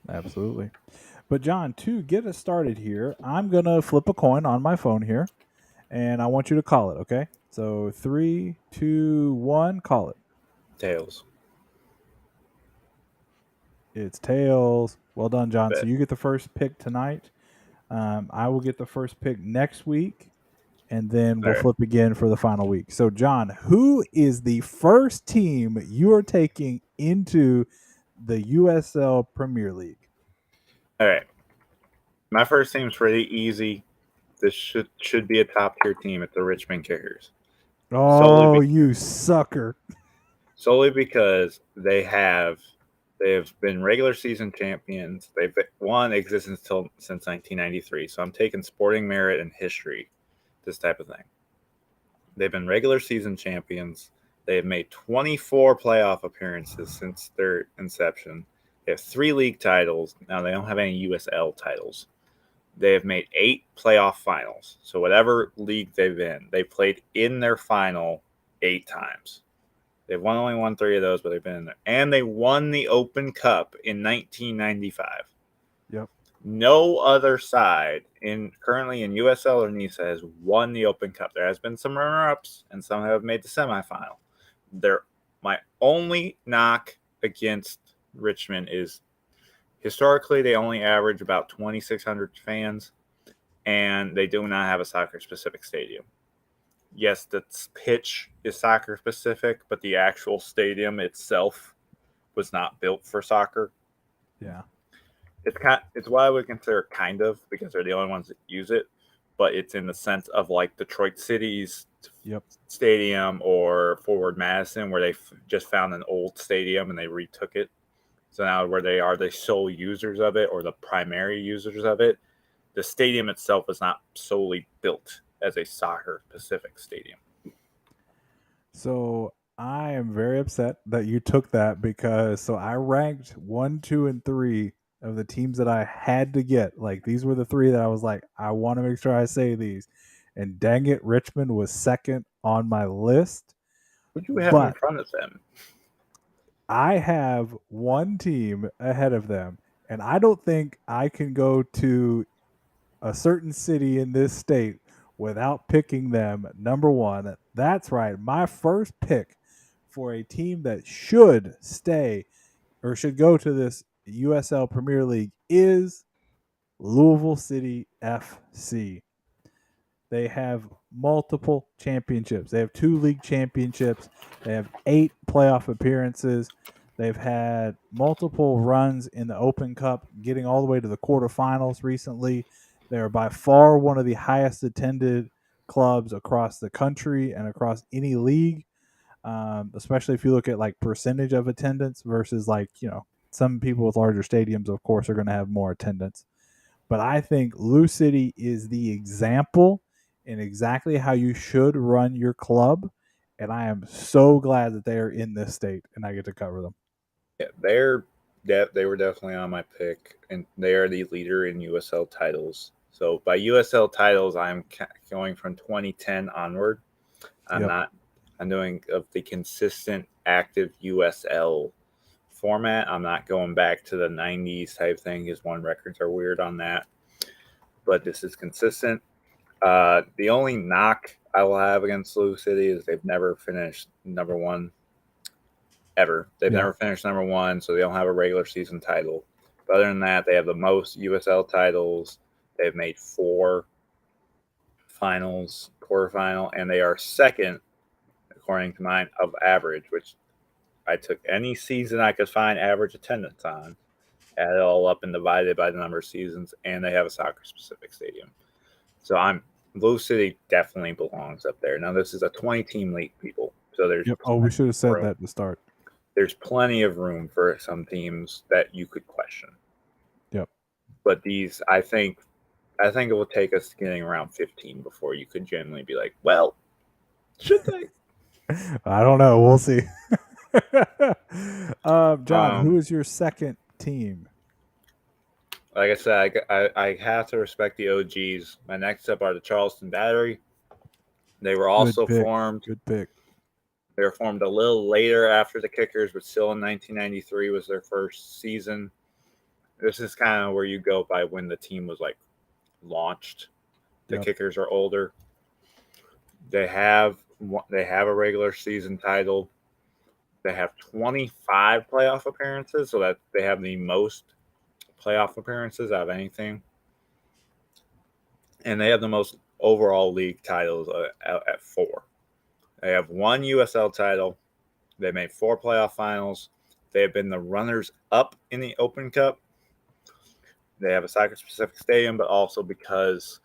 Absolutely. But John, to get us started here, I'm gonna flip a coin on my phone here, and I want you to call it. Okay. So 3, 2, 1, call it. Tails. It's tails. Well done, John. So Bet. you get the first pick tonight. I will get the first pick next week, and then All we'll right. flip again for the final week. So, John, who is the first team you are taking into the USL Premier League? All right. My first team's pretty easy. This should be a top tier team at the Richmond Kickers. Solely Oh, be, you sucker. solely because they have been regular season champions. They've won existence since 1993. So I'm taking sporting merit and history, this type of thing. They've been regular season champions. They have made 24 playoff appearances since their inception. They have 3 league titles. Now they don't have any USL titles. They have made 8 playoff finals. So whatever league they've in, they played in their final 8 times. They've only won 3 of those, but they've been in there. And they won the Open Cup in 1995. Yep. No other side currently in USL or NISA has won the Open Cup. There has been some runner-ups, and some have made the semifinal. My only knock against Richmond is historically they only average about 2,600 fans, and they do not have a soccer-specific stadium. Yes, the pitch is soccer-specific, but the actual stadium itself was not built for soccer. Yeah. It's why I would consider it kind of, because they're the only ones that use it, but it's in the sense of like Detroit City's Yep. stadium or Forward Madison, where they just found an old stadium and they retook it. So now where they are the sole users of it or the primary users of it, the stadium itself is not solely built as a soccer specific stadium. So I am very upset that you took that because so I ranked 1, 2, and 3 of the teams that I had to get. Like these were the three that I was like, I want to make sure I say these. And dang it, Richmond was second on my list. What do you have in But front of them? I have one team ahead of them. And I don't think I can go to a certain city in this state without picking them number one. That's right. My first pick for a team that should stay or should go to this USL Premier League is Louisville City FC. They have multiple championships. They have 2 league championships. They have 8 playoff appearances. They've had multiple runs in the Open Cup, getting all the way to the quarterfinals recently. They are by far one of the highest attended clubs across the country and across any league, especially if you look at like percentage of attendance versus like, some people with larger stadiums, of course, are going to have more attendance. But I think Lou City is the example in exactly how you should run your club. And I am so glad that they are in this state and I get to cover them. Yeah, they were definitely on my pick, and they are the leader in USL titles. So by USL titles, I'm going from 2010 onward. I'm Yep. not. I'm doing of the consistent active USL format. I'm not going back to the 90s type thing, because one records are weird on that. But this is consistent. The only knock I will have against Lou City is they've never finished number one ever. They've Yeah. never finished number one, so they don't have a regular season title. But other than that, they have the most USL titles. They've made 4 finals, quarterfinal, and they are second, according to mine, of average, which I took any season I could find average attendance on, add it all up and divided by the number of seasons, and they have a soccer specific stadium. So Blue City definitely belongs up there. Now this is a 20-team league, people. So there's Yep. Oh, we should have said room. that to start. There's plenty of room for some teams that you could question. Yep. But these, I think it will take us getting around 15 before you could genuinely be like, well, should they? I don't know. We'll see. John, who is your second team? Like I said, I have to respect the OGs. My next up are the Charleston Battery. They were also formed. Good pick. They were formed a little later after the Kickers, but still in 1993 was their first season. This is kind of where you go by when the team was like launched. The Kickers are older. They have a regular season title. They have 25 playoff appearances, so that they have the most playoff appearances out of anything. And they have the most overall league titles at 4. They have 1 USL title. They made 4 playoff finals. They have been the runners-up in the Open Cup. They have a soccer-specific stadium, but also because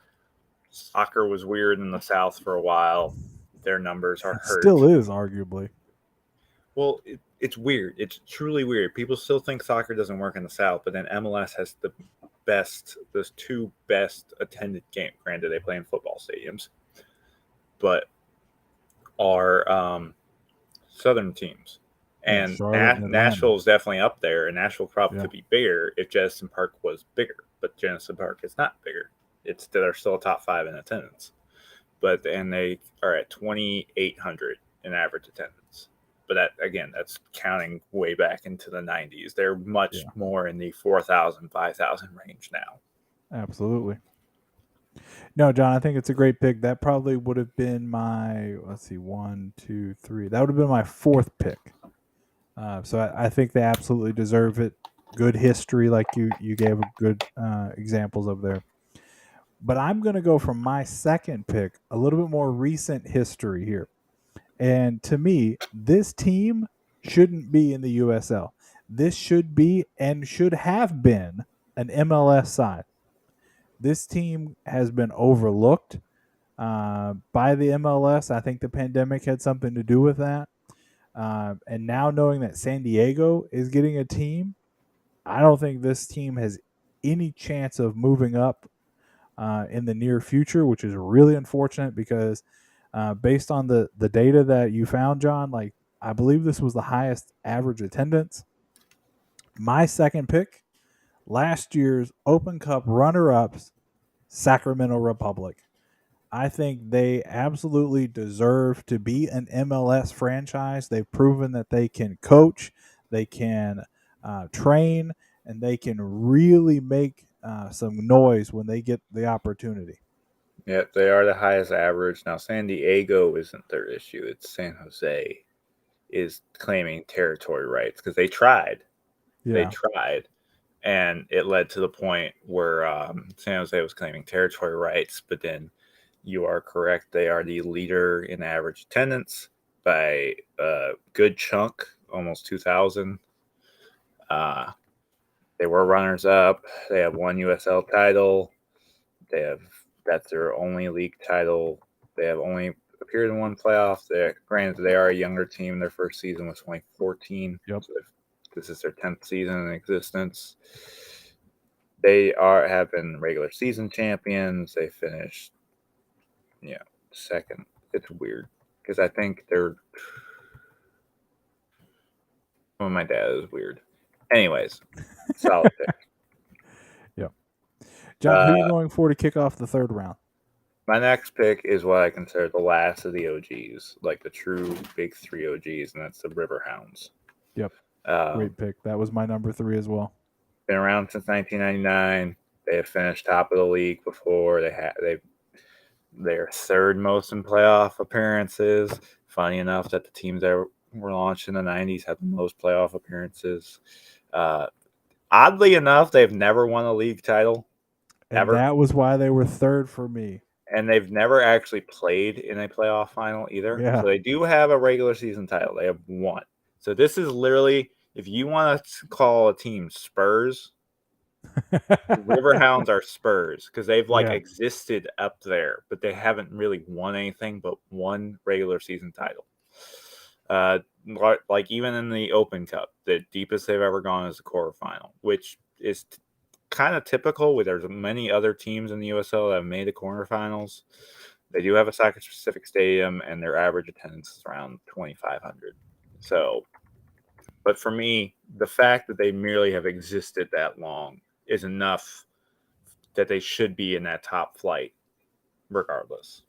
soccer was weird in the South for a while, their numbers are hurt. Still is, arguably. Well, it's weird. It's truly weird. People still think soccer doesn't work in the South, but then MLS has those 2 best attended games. Granted, they play in football stadiums, but are Southern teams. And Nashville is definitely up there, and Nashville probably could be bigger if Jennison Park was bigger. But Jennison Park is not bigger. They're still a top 5 in attendance. And they are at 2,800 in average attendance. But that's counting way back into the 90s. They're much more in the 4,000, 5,000 range now. Absolutely. No, John, I think it's a great pick. That probably would have been my, 1, 2, 3. That would have been my 4th pick. So I think they absolutely deserve it. Good history, like you gave good examples of there. But I'm going to go from my second pick, a little bit more recent history here. And to me, this team shouldn't be in the USL. this should be and should have been an MLS side. This team has been overlooked by the MLS. I think the pandemic had something to do with that. And now knowing that San Diego is getting a team, I don't think this team has any chance of moving up in the near future, which is really unfortunate because based on the data that you found, John, like I believe this was the highest average attendance. My second pick, last year's Open Cup runner-ups, Sacramento Republic. I think they absolutely deserve to be an MLS franchise. They've proven that they can coach, they can train, and they can really make some noise when they get the opportunity. Yep, they are the highest average. Now, San Diego isn't their issue. It's San Jose is claiming territory rights because they tried. They Yeah. tried. And it led to the point where San Jose was claiming territory rights. But then you are correct. They are the leader in average attendance by a good chunk, almost 2,000. They were runners up. They have one USL title. That's their only league title. They have only appeared in one playoff. Granted, they are a younger team. Their first season was 2014. Yep. So this is their 10th season in existence. They have been regular season champions. They finished, second. It's weird because I think my dad is weird. Anyways, solid pick. Yep. John, who are you going for to kick off the third round? My next pick is what I consider the last of the OGs, like the true big three OGs, and that's the Riverhounds. Yep. Great pick. That was my number 3 as well. Been around since 1999. They have finished top of the league before. They're third most in playoff appearances. Funny enough that the teams that were launched in the 90s had the most playoff appearances. Oddly enough, they've never won a league title. And ever. That was why they were third for me. And they've never actually played in a playoff final either. Yeah. So they do have a regular season title. They have one. So this is literally, if you want to call a team Spurs, Riverhounds are Spurs because they've existed up there, but they haven't really won anything but one regular season title. Like even in the Open Cup, the deepest they've ever gone is the quarterfinal, which is kind of typical. There's many other teams in the USL that have made the quarterfinals. They do have a soccer-specific stadium, and their average attendance is around 2,500. So, but for me, the fact that they merely have existed that long is enough that they should be in that top flight, regardless.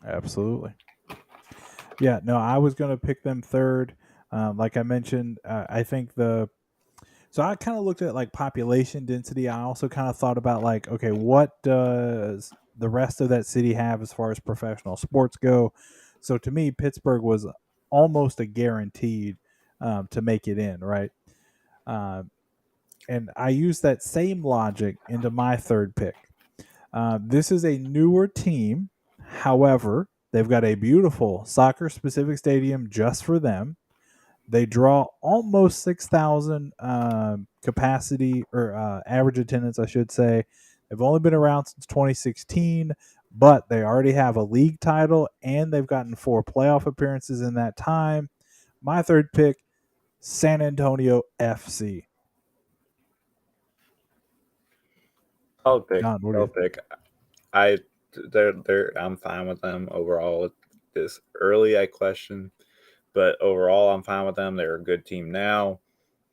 Absolutely. Yeah, no, I was going to pick them third. Like I mentioned, I think so I kind of looked at like population density. I also kind of thought about like, okay, what does the rest of that city have as far as professional sports go? So to me, Pittsburgh was almost a guaranteed to make it in, right? And I used that same logic into my third pick. This is a newer team. However, they've got a beautiful soccer specific stadium just for them. They draw almost 6,000 capacity or average attendance, I should say. They've only been around since 2016, but they already have a league title and they've gotten 4 playoff appearances in that time. My third pick, San Antonio FC. I'll pick. John, what do you think? I'm fine with them overall. This early, I question, but overall, I'm fine with them. They're a good team now.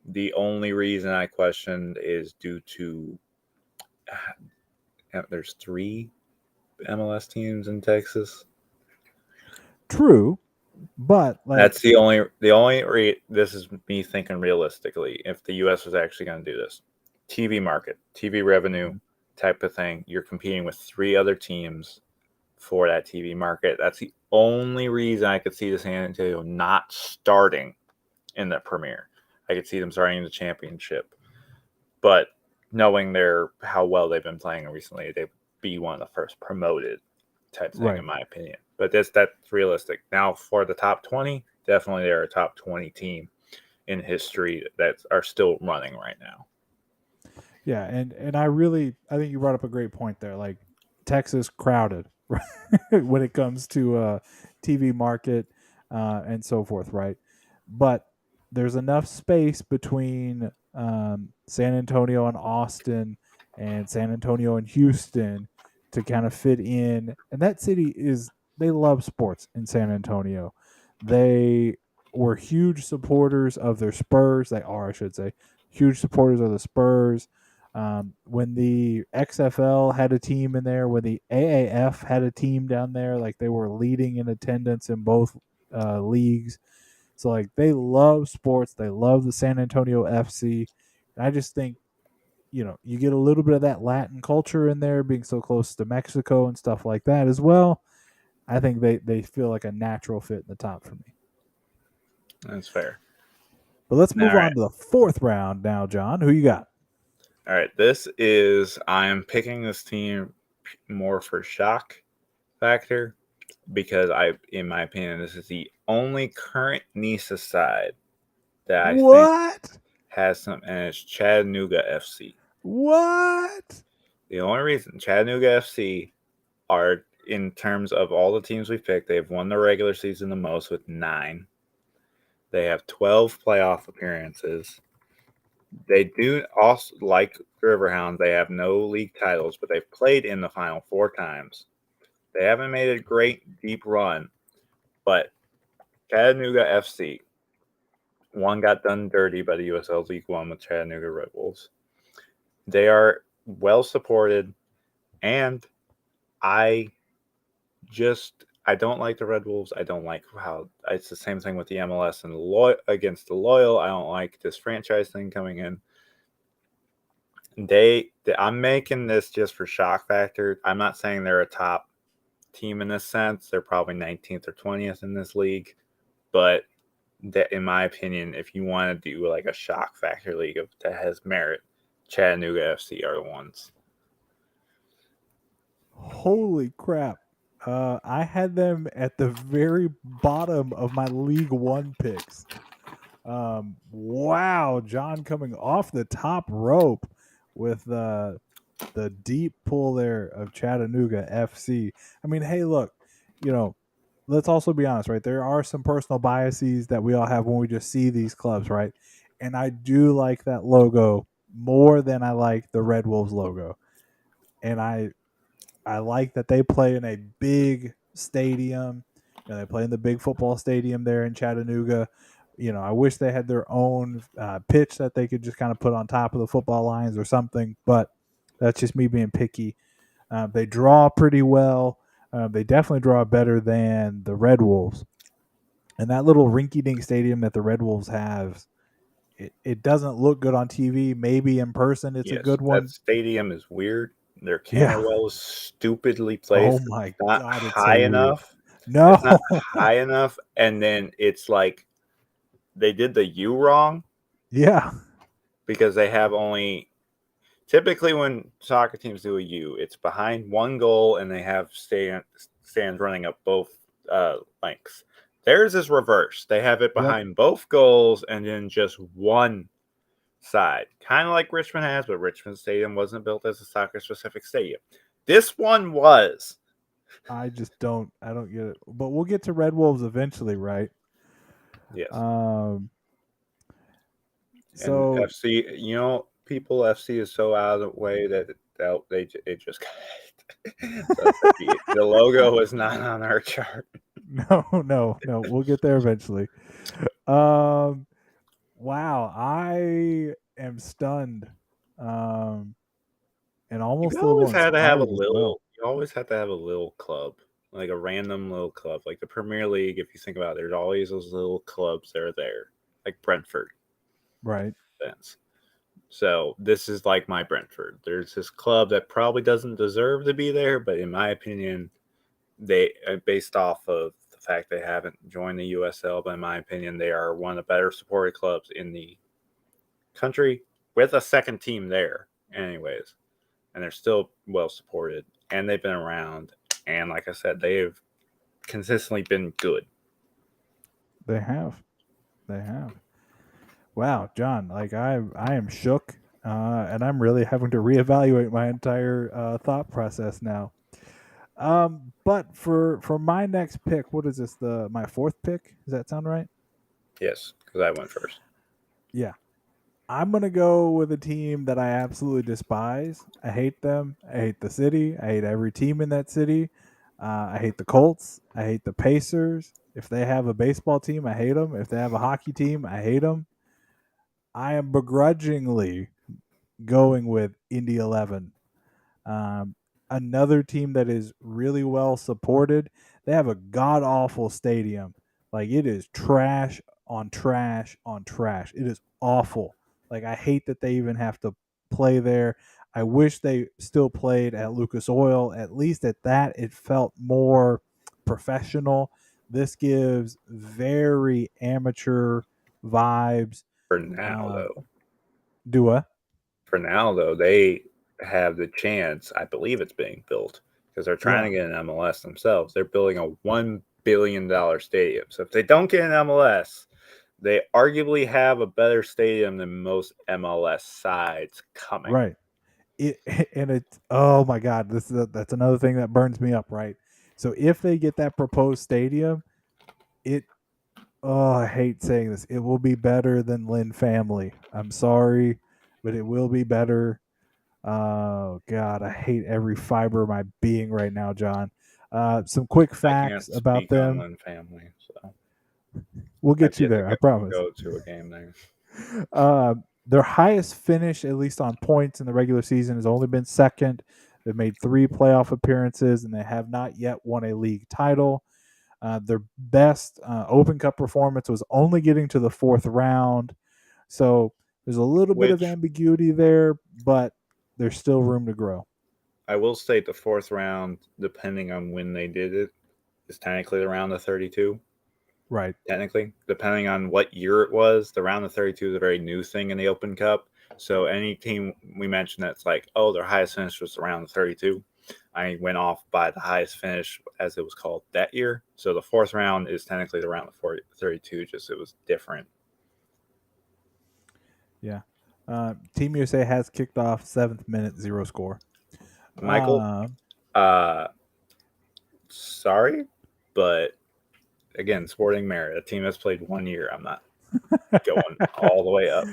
The only reason I questioned is due to there's 3 MLS teams in Texas. True, but like, that's the only. This is me thinking realistically. If the U.S. was actually going to do this, TV market, TV revenue type of thing, you're competing with 3 other teams for that TV market. That's the only reason I could see the San Antonio not starting in the Premier. I could see them starting in the championship, but knowing how well they've been playing recently, they'd be one of the first promoted type thing, in my opinion. But that's realistic. Now for the top 20, definitely they're a top 20 team. in history that are still running right now. Yeah, and I think you brought up a great point there. Like Texas crowded when it comes to TV market and so forth, right? But there's enough space between San Antonio and Austin and San Antonio and Houston to kind of fit in. And that city is they love sports in San Antonio. They were huge supporters of their Spurs. They are, I should say, huge supporters of the Spurs. When the XFL had a team in there, when the AAF had a team down there, like they were leading in attendance in both leagues. So like they love sports, they love the San Antonio FC. And I just think you get a little bit of that Latin culture in there, being so close to Mexico and stuff like that as well. I think they feel like a natural fit in the top for me. That's fair. But let's All move right. on to the fourth round now, John. Who you got? All right. I am picking this team more for shock factor because in my opinion, this is the only current NISA side that I think What? has some, and it's Chattanooga FC. What? The only reason Chattanooga FC are, in terms of all the teams we've picked, they've won the regular season the most with 9. They have 12 playoff appearances. They do also, like Riverhounds, they have no league titles, but they've played in the final 4 times. They haven't made a great deep run, but Chattanooga FC, one got done dirty by the USL League One with Chattanooga Red Wolves. They are well supported, and I don't like the Red Wolves. I don't like how it's the same thing with the MLS and against the loyal. I don't like this franchise thing coming in. I'm making this just for shock factor. I'm not saying they're a top team in this sense. They're probably 19th or 20th in this league, but that, in my opinion, if you want to do like a shock factor league that has merit, Chattanooga FC are the ones. Holy crap. I had them at the very bottom of my League One picks. Wow, John coming off the top rope with the deep pull there of Chattanooga FC. I mean, hey, look, let's also be honest, right? There are some personal biases that we all have when we just see these clubs, right? And I do like that logo more than I like the Red Wolves logo. And I like that they play in a big stadium. They play in the big football stadium there in Chattanooga. I wish they had their own pitch that they could just kind of put on top of the football lines or something, but that's just me being picky. They draw pretty well. They definitely draw better than the Red Wolves. And that little rinky-dink stadium that the Red Wolves have, it doesn't look good on TV. Maybe in person it's a Yes, good that one. stadium is weird. Their camera Yeah. well is stupidly Oh placed. my It's not God, it's so high weird. enough. No. It's not high enough, and then it's like they did the U wrong Yeah. because they have only. Typically, when soccer teams do a U, it's behind one goal, and they have stands running up both lengths. Theirs is reverse. They have it Yep. behind both goals, and then just one side, kind of like Richmond has, but Richmond Stadium wasn't built as a soccer-specific stadium. This one was. I don't get it. But we'll get to Red Wolves eventually, right? Yes. Um And so FC, people, FC is so out of the way that it just so the logo is not on our chart. no, we'll get there eventually. Um wow, I am stunned. Um and almost a little inspired as well. You always have to have a little club, like a random little club, like the Premier League. If you think about it, there's always those little clubs that are there, like Brentford. Right. Sense. So this is like my Brentford. There's this club that probably doesn't deserve to be there, but in my opinion, they based off of the fact they haven't joined the USL, but in my opinion, they are one of the better supported clubs in the country with a second team there, anyways. And they're still well supported, and they've been around. And like I said, they have consistently been good. They have. They have. Wow, John, like I am shook, and I'm really having to reevaluate my entire thought process now. But for my next pick, what is this? The my fourth pick? Does that sound right? Yes, because I went first. Yeah, I'm gonna go with a team that I absolutely despise. I hate them. I hate the city. I hate every team in that city. I hate the Colts. I hate the Pacers. If they have a baseball team, I hate them. If they have a hockey team, I hate them. I am begrudgingly going with Indy 11. Um, Another team that is really well supported. They have a god awful stadium. Like it is trash on trash on trash. It is awful. Like I hate that they even have to play there. I wish they still played at Lucas Oil. At least at that, it felt more professional. This gives very amateur vibes. For now, Um, though, do a they have the chance. I believe it's being built because they're trying yeah, to get an MLS themselves. They're building a $1 billion stadium. So if they don't get an MLS, they arguably have a better stadium than most MLS sides coming. right. It and it's oh my god, that's another thing that burns me up, right? So if they get that proposed stadium, it oh I hate saying this, it will be better than Lynn Family. I'm sorry, but it will be better. Oh god, I hate every fiber of my being right now, John. Some quick I facts can't about speak on them. Lynn family, so We'll I've get you yet to there, I promise. go to a game there. Their highest finish, at least on points in the regular season, has only been second. They've made 3 playoff appearances, and they have not yet won a league title. Their best Open Cup performance was only getting to the fourth round. So there's a little bit of Which ambiguity there, but there's still room to grow. I will state the fourth round, depending on when they did it, is technically the round of 32. Right. Technically, depending on what year it was, the round of 32 is a very new thing in the Open Cup. So any team we mentioned that's like, oh, their highest finish was around the 32. I went off by the highest finish as it was called that year. So the fourth round is technically the round of 32, just it was different. Yeah. Team USA has kicked off 7th minute, 0 score. Michael, Uh, uh, sorry, but again, Sporting Merit, a team that's played 1 year. I'm not going all the way up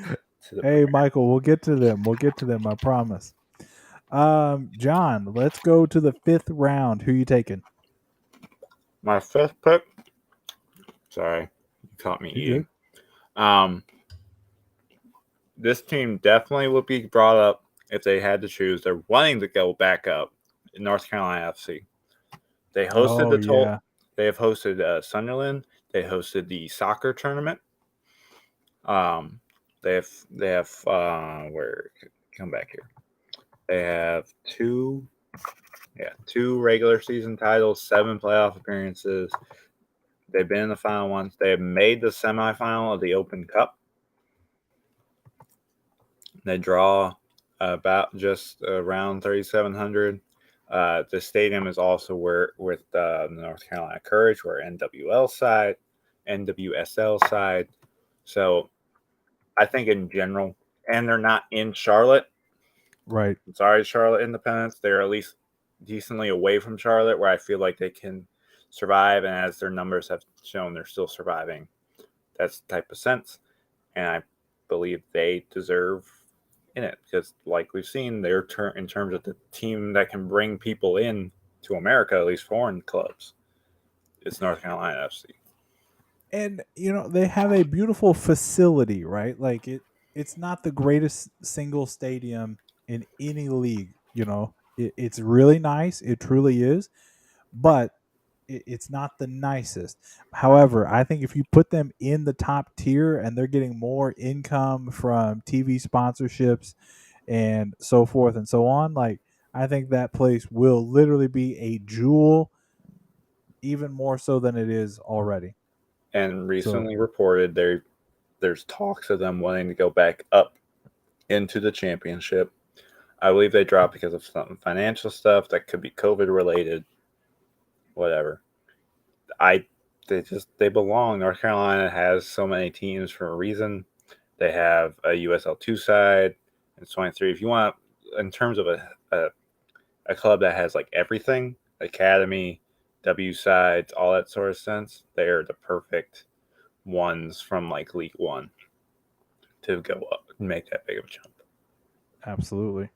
to the hey, Premier. Michael, we'll get to them. We'll get to them. I promise. John, let's go to the 5th round. Who you taking? My fifth pick. Sorry, you caught me You eating. good? This team definitely would be brought up if they had to choose. They're wanting to go back up in North Carolina FC. They hosted Oh the yeah, They have hosted Sunderland. They hosted the soccer tournament. Um, they have where come back here. They have two regular season titles, 7 playoff appearances. They've been in the final once. They have made the semifinal of the Open Cup. They draw about just around 3,700. The stadium is also where with the North Carolina Courage, where NWL side, NWSL side. So I think in general, and they're not in Charlotte. right. I'm sorry, Charlotte Independence. They're at least decently away from Charlotte, where I feel like they can survive. And as their numbers have shown, they're still surviving. That's the type of sense. And I believe they deserve in it because, like we've seen, they're in terms of the team that can bring people in to America, at least foreign clubs. It's North Carolina FC. And they have a beautiful facility, right? Like it's not the greatest single stadium in any league. It's really nice. It truly is, but it's not the nicest. However, I think if you put them in the top tier and they're getting more income from TV sponsorships and so forth and so on, like I think that place will literally be a jewel, even more so than it is already. And So, recently reported there's talks of them wanting to go back up into the championship. I believe they dropped because of some financial stuff that could be COVID related, whatever. I they belong. North Carolina has so many teams for a reason. They have a USL 2 side. It's 23. If you want, in terms of a club that has like everything, academy, W sides, all that sort of sense, they are the perfect ones from like League One to go up and make that big of a jump. Absolutely.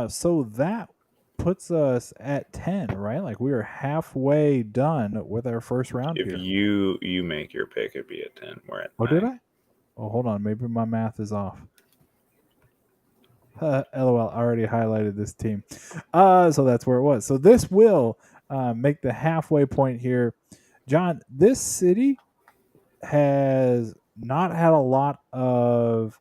So that puts us at 10, right? Like we are halfway done with our first round If here. you make your pick, it'd be at 10. We're at 9. Oh, did I? Oh, hold on. Maybe my math is off. LOL. I already highlighted this team. So that's where it was. So this will make the halfway point here. John, this city has not had a lot of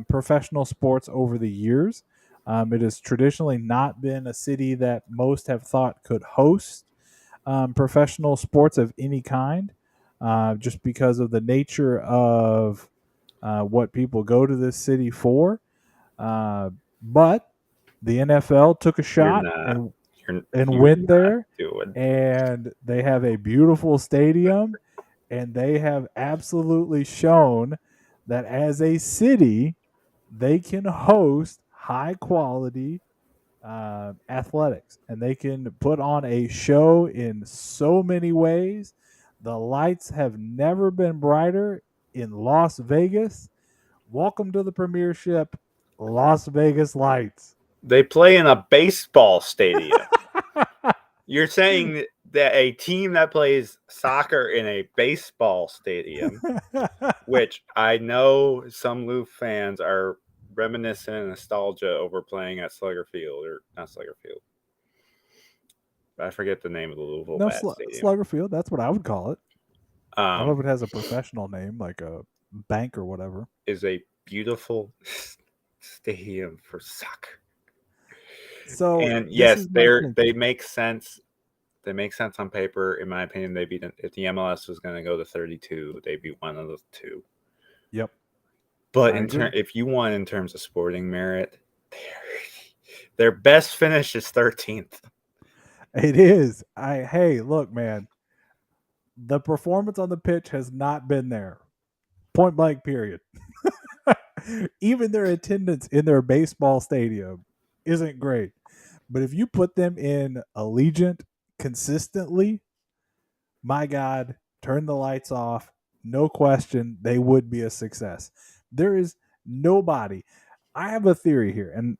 professional sports over the years. It has traditionally not been a city that most have thought could host professional sports of any kind, just because of the nature of what people go to this city for. But the NFL took a You're shot not. and You're went not there, doing. and they have a beautiful stadium, and they have absolutely shown that as a city they can host high quality athletics, and they can put on a show in so many ways. The lights have never been brighter in Las Vegas. Welcome to the premiership, Las Vegas Lights. They play in a baseball stadium. You're saying that a team that plays soccer in a baseball stadium, which I know some Lou fans are reminiscent and nostalgia over playing at Slugger Field, or not Slugger Field. I forget the name of the Louisville No, Bat Stadium. Slugger Field. That's what I would call it. I don't know if Um, it has a professional name, like a bank or whatever. is a beautiful stadium for soccer. So And this yes, is my thing. they make sense. They make sense on paper, in my opinion. They'd be, if the MLS was going to go to 32, they'd be one of the two. Yep, But I agree. if you want in terms of sporting merit, their best finish is 13th. It is. Hey, look, man. The performance on the pitch has not been there. Point blank. Period. Even their attendance in their baseball stadium isn't great. But if you put them in Allegiant consistently, my God, turn the lights off, no question, they would be a success. There is nobody. I have a theory here, and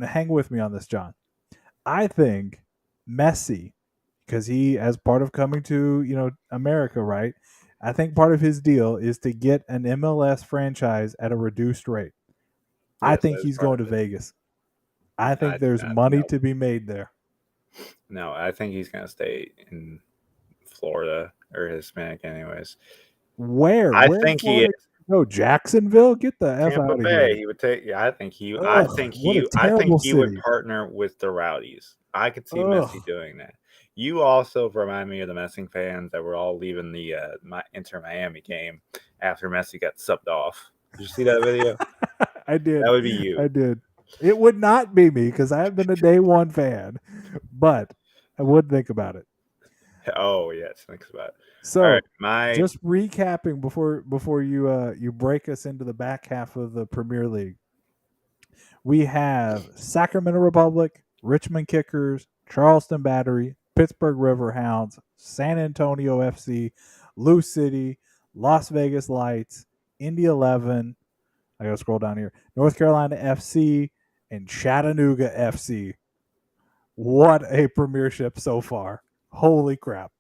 hang with me on this, John. I think Messi, because he, as part of coming to America, right? I think part of his deal is to get an MLS franchise at a reduced rate. I Yes, think that is he's part going of to it. Vegas. I I think do there's not. money No, to be made there. no, I think he's going to stay in Florida or Hispanic, anyways. Where? I Where in think he Florida? is No, Jacksonville. Get the f Tampa out of Bay. here. He would take. Yeah, Ugh, what a I think terrible he would city. partner with the Rowdies. I could see Messi Ugh. doing that. You also remind me of the Messi fans that were all leaving the Inter Miami game after Messi got subbed off. Did you see that video? I That did. would be you. I did. It would not be me because I have been a day one fan, but I would think about it. Oh yes, thanks about it. All right, So, my just recapping before you break us into the back half of the Premier League. We have Sacramento Republic, Richmond Kickers, Charleston Battery, Pittsburgh Riverhounds, San Antonio FC, Lou City, Las Vegas Lights, Indy 11. I gotta scroll down here. North Carolina FC and Chattanooga FC. What a premiership so far! Holy crap!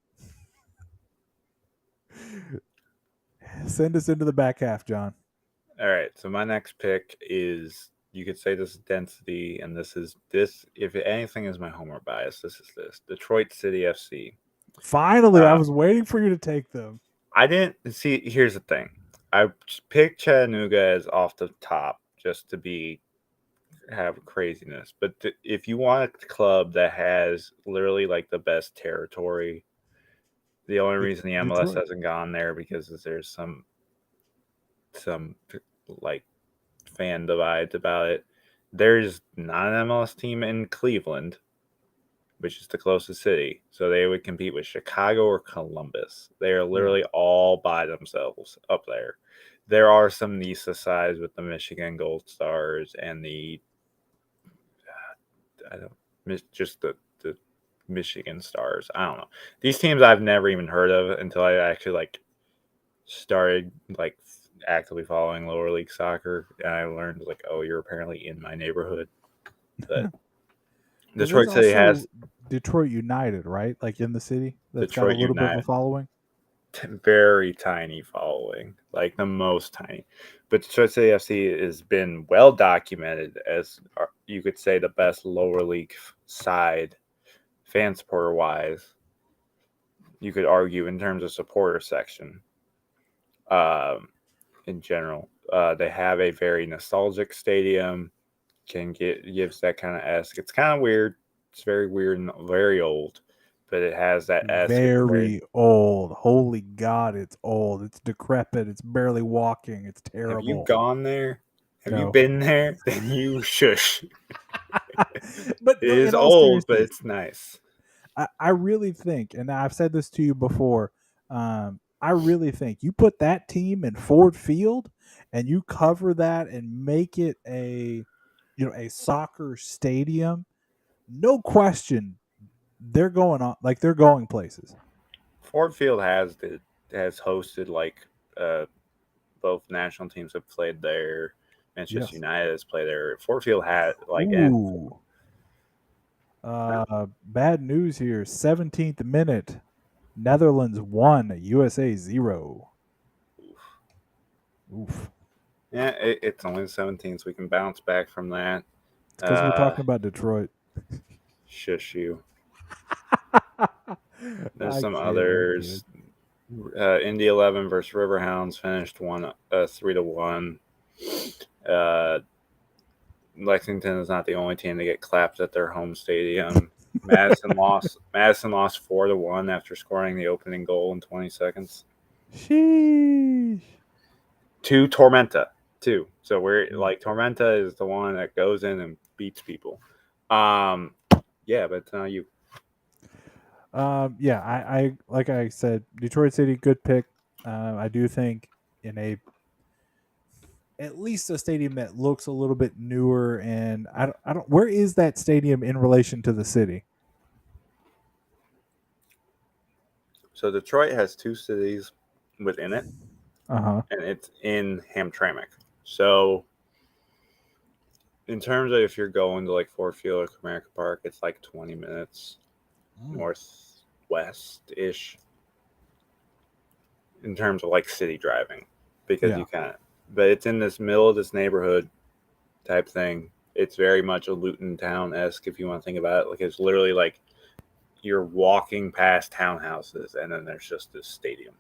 Send us into the back half, John. all right. So my next pick is, you could say this is density, and this. If anything is my homer bias, this is this Detroit City FC. Finally, I Uh, was waiting for you to take them. I didn't see. Here's the thing. I picked Chattanooga as off the top just to be have craziness. But if you want a club that has literally like the best territory, the only It's reason the MLS Detroit. hasn't gone there because there's some like fan divides about it. There's not an MLS team in Cleveland, which is the closest city. So they would compete with Chicago or Columbus. They are Yeah. literally all by themselves up there. There are some NISA sides with the Michigan Gold Stars and the I don't just the Michigan Stars. I don't know. These teams I've never even heard of until I actually like started like actively following lower league soccer, and I learned like, oh, you're apparently in my neighborhood. But Well, there's Detroit City has also Detroit United, right? Like in the city, that's got a Detroit little bit of a United, following. very tiny following, like the most tiny. But Detroit City FC has been well documented as you could say the best lower league side, fan supporter wise. You could argue in terms of supporter section. Um, in general, they have a very nostalgic stadium. Gives that kind of esque. It's kind of weird. It's very weird and very old, but it has that esque. It's very. Very old. Holy God, it's old. It's decrepit. It's barely walking. It's Have you terrible. gone there? Have you No. been there? Then you shush. But It no, is in all old, but seriousness, it's nice. I really think, and I've said this to you before, I really think you put that team in Ford Field and you cover that and make it a soccer stadium, no question, they're going on like they're going places. Ford Field has hosted like uh, both national teams have played there. Manchester Yes. United has played there. Ford Field had like and Ooh. Bad news here. 17th minute. Netherlands 1, USA 0. Oof. yeah, it's only the 17th, so we can bounce back from that. It's because we're talking about Detroit. Shush you. There's I some kid. I kid. others. Indy 11 versus Riverhounds finished 3-1. Uh, Lexington is not the only team to get clapped at their home stadium. Madison lost. Madison lost 4-1 after scoring the opening goal in 20 seconds. Sheesh. To Tormenta, too. So we're Mm. like Tormenta is the one that goes in and beats people. Yeah, but you. Yeah, I like I said, Detroit City, good pick. I do think in a at least a stadium that looks a little bit newer, and I don't. Where is that stadium in relation to the city? So Detroit has two cities within it, Uh huh. and it's in Hamtramck. So in terms of if you're going to like Ford Field or Comerica Park, it's like 20 minutes Mm. northwest ish in terms of like city driving because Yeah. you kind of, but it's in this middle of this neighborhood type thing. It's very much a Luton town esque if you want to think about it. Like it's literally like you're walking past townhouses and then there's just this stadium.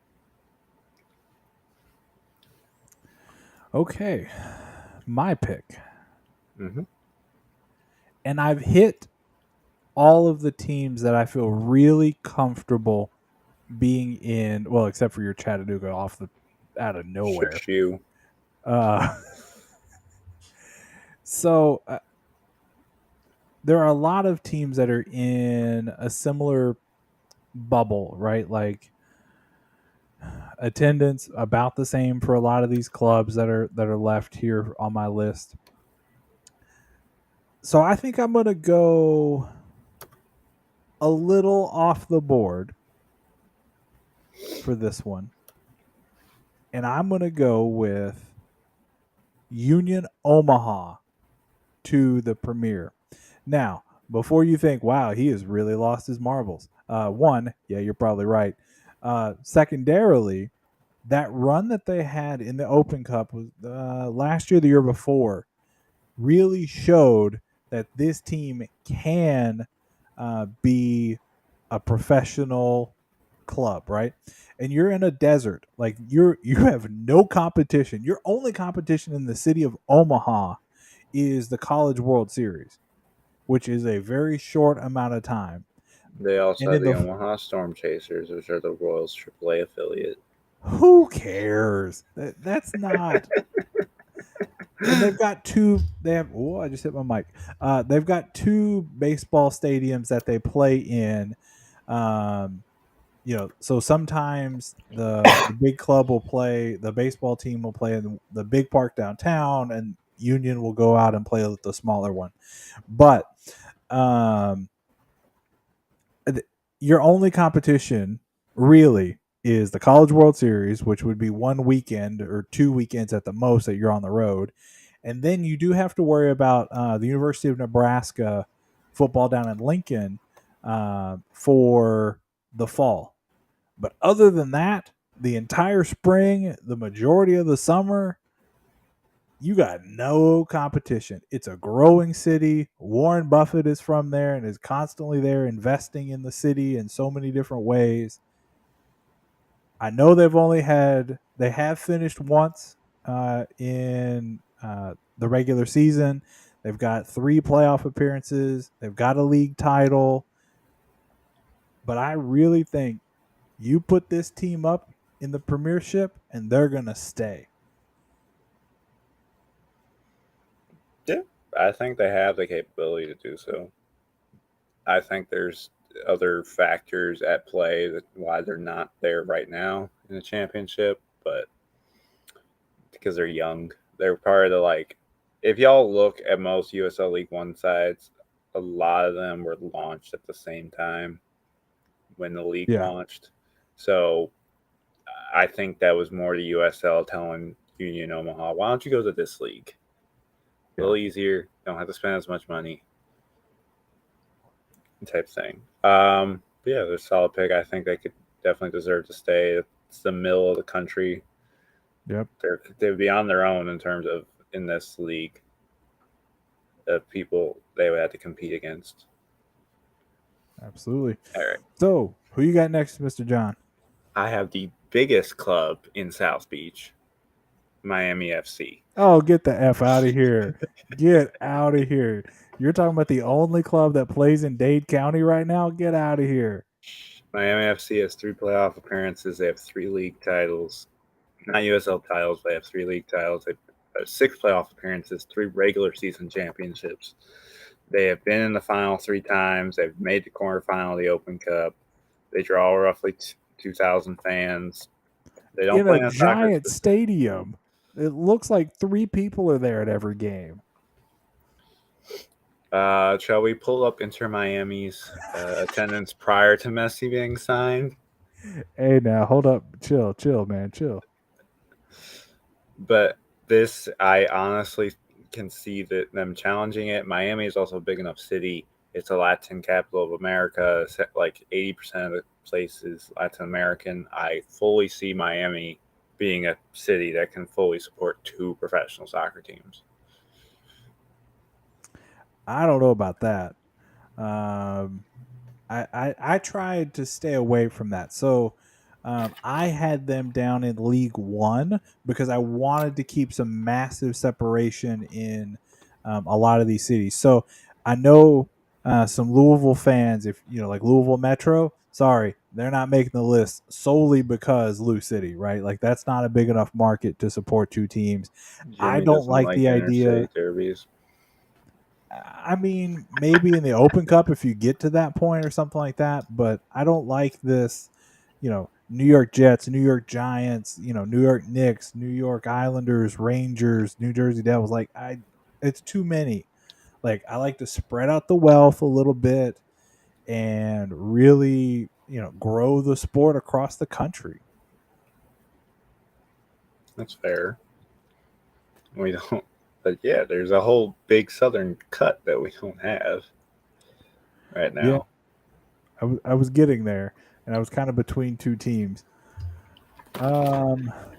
Okay, my pick, Mm-hmm. and I've hit all of the teams that I feel really comfortable being in. Well, except for your Chattanooga off the out of nowhere. Shush you. Uh, so there are a lot of teams that are in a similar bubble, right? Like attendance about the same for a lot of these clubs that are left here on my list. So I think I'm going to go a little off the board for this one. And I'm going to go with Union Omaha to the Premier. Now, before you think, wow, he has really lost his marbles. One, yeah, you're probably right. Secondarily, that run that they had in the Open Cup was last year, the year before, really showed that this team can be a professional club, right? And you're in a desert, like you have no competition. Your only competition in the city of Omaha is the College World Series, which is a very short amount of time. They also And have in the the Omaha Storm Chasers, which are the Royals AAA affiliate. who cares? That's not. And they've got two. They have. Oh, I just hit my mic. They've got two baseball stadiums that they play in. Um, so sometimes the big club will play, the baseball team will play in the big park downtown, and Union will go out and play with the smaller one. But um, your only competition really is the College World Series, which would be one weekend or 2 weekends at the most that you're on the road. And then you do have to worry about the University of Nebraska football down in Lincoln for the fall. But other than that, the entire spring, the majority of the summer, you got no competition. It's a growing city. Warren Buffett is from there and is constantly there investing in the city in so many different ways. I know they have finished once in the regular season. They've got 3 playoff appearances. They've got a league title. But I really think you put this team up in the premiership and they're going to stay. Yeah, I think they have the capability to do so. I think there's other factors at play that why they're not there right now in the championship, but because they're young, they're part of the if y'all look at most USL League One sides, a lot of them were launched at the same time when the league Yeah. launched. So I think that was more the USL telling Union Omaha, why don't you go to this league? A little easier, don't have to spend as much money, type thing. Yeah, they're a solid pick. I think they could definitely deserve to stay. It's the middle of the country. Yep. They'd be on their own in terms of in this league of people they would have to compete against. Absolutely. All right. So, who you got next, Mr. John? I have the biggest club in South Beach, Miami FC. Oh, get the F out of here. Get out of here. You're talking about the only club that plays in Dade County right now? Get out of here. Miami FC has 3 playoff appearances. They have 3 league titles. Not USL titles, they have 3 league titles. They have 6 playoff appearances, 3 regular season championships. They have been in the final 3 times. They've made the quarterfinal of the Open Cup. They draw roughly 2,000 fans. They don't In a play in a soccer giant stadium. It looks like 3 people are there at every game. Shall we pull up Inter Miami's attendance prior to Messi being signed? Hey, now, hold up. Chill, man, chill. But this, I honestly can see that them challenging it. Miami is also a big enough city. It's a Latin capital of America. Like 80% of the place is Latin American. I fully see Miami being a city that can fully support 2 professional soccer teams. I don't know about that. I tried to stay away from that. So I had them down in League One because I wanted to keep some massive separation in a lot of these cities. So I know some Louisville fans, if like Louisville Metro, sorry, they're not making the list solely because Lou City, right? Like that's not a big enough market to support 2 teams. I Jimmy don't doesn't like like the idea. interstate derbies. I mean, maybe in the Open Cup if you get to that point or something like that, but I don't like this, New York Jets, New York Giants, New York Knicks, New York Islanders, Rangers, New Jersey Devils. Like it's too many. Like I like to spread out the wealth a little bit and really, grow the sport across the country. That's fair. We don't, but yeah, there's a whole big southern cut that we don't have right Yeah, now. I was getting there, and I was kind of between 2 teams.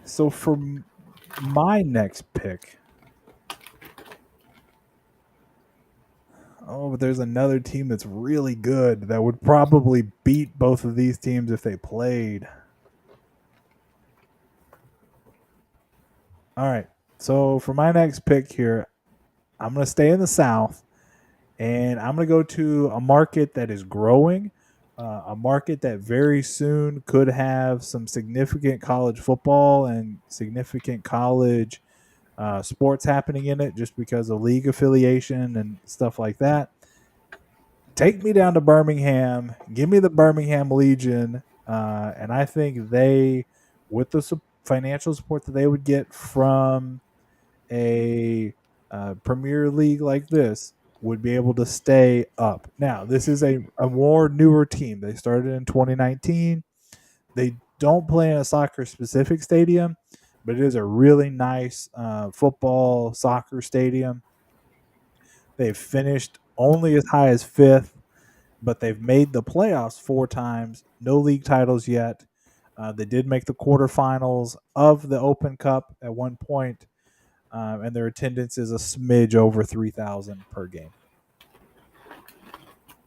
So for my next pick, but there's another team that's really good that would probably beat both of these teams if they played. All right. So for my next pick here, I'm going to stay in the South and I'm going to go to a market that is growing, a market that very soon could have some significant college football and significant college sports happening in it just because of league affiliation and stuff like that. Take me down to Birmingham. Give me the Birmingham Legion. And I think they, with the financial support that they would get from a Premier League like this, would be able to stay up. Now, this is a more newer team. They started in 2019. They don't play in a soccer specific stadium, but it is a really nice football soccer stadium. They've finished only as high as fifth, but they've made the playoffs four times. No league titles yet. They did make the quarterfinals of the Open Cup at one point, and their attendance is a smidge over 3,000 per game.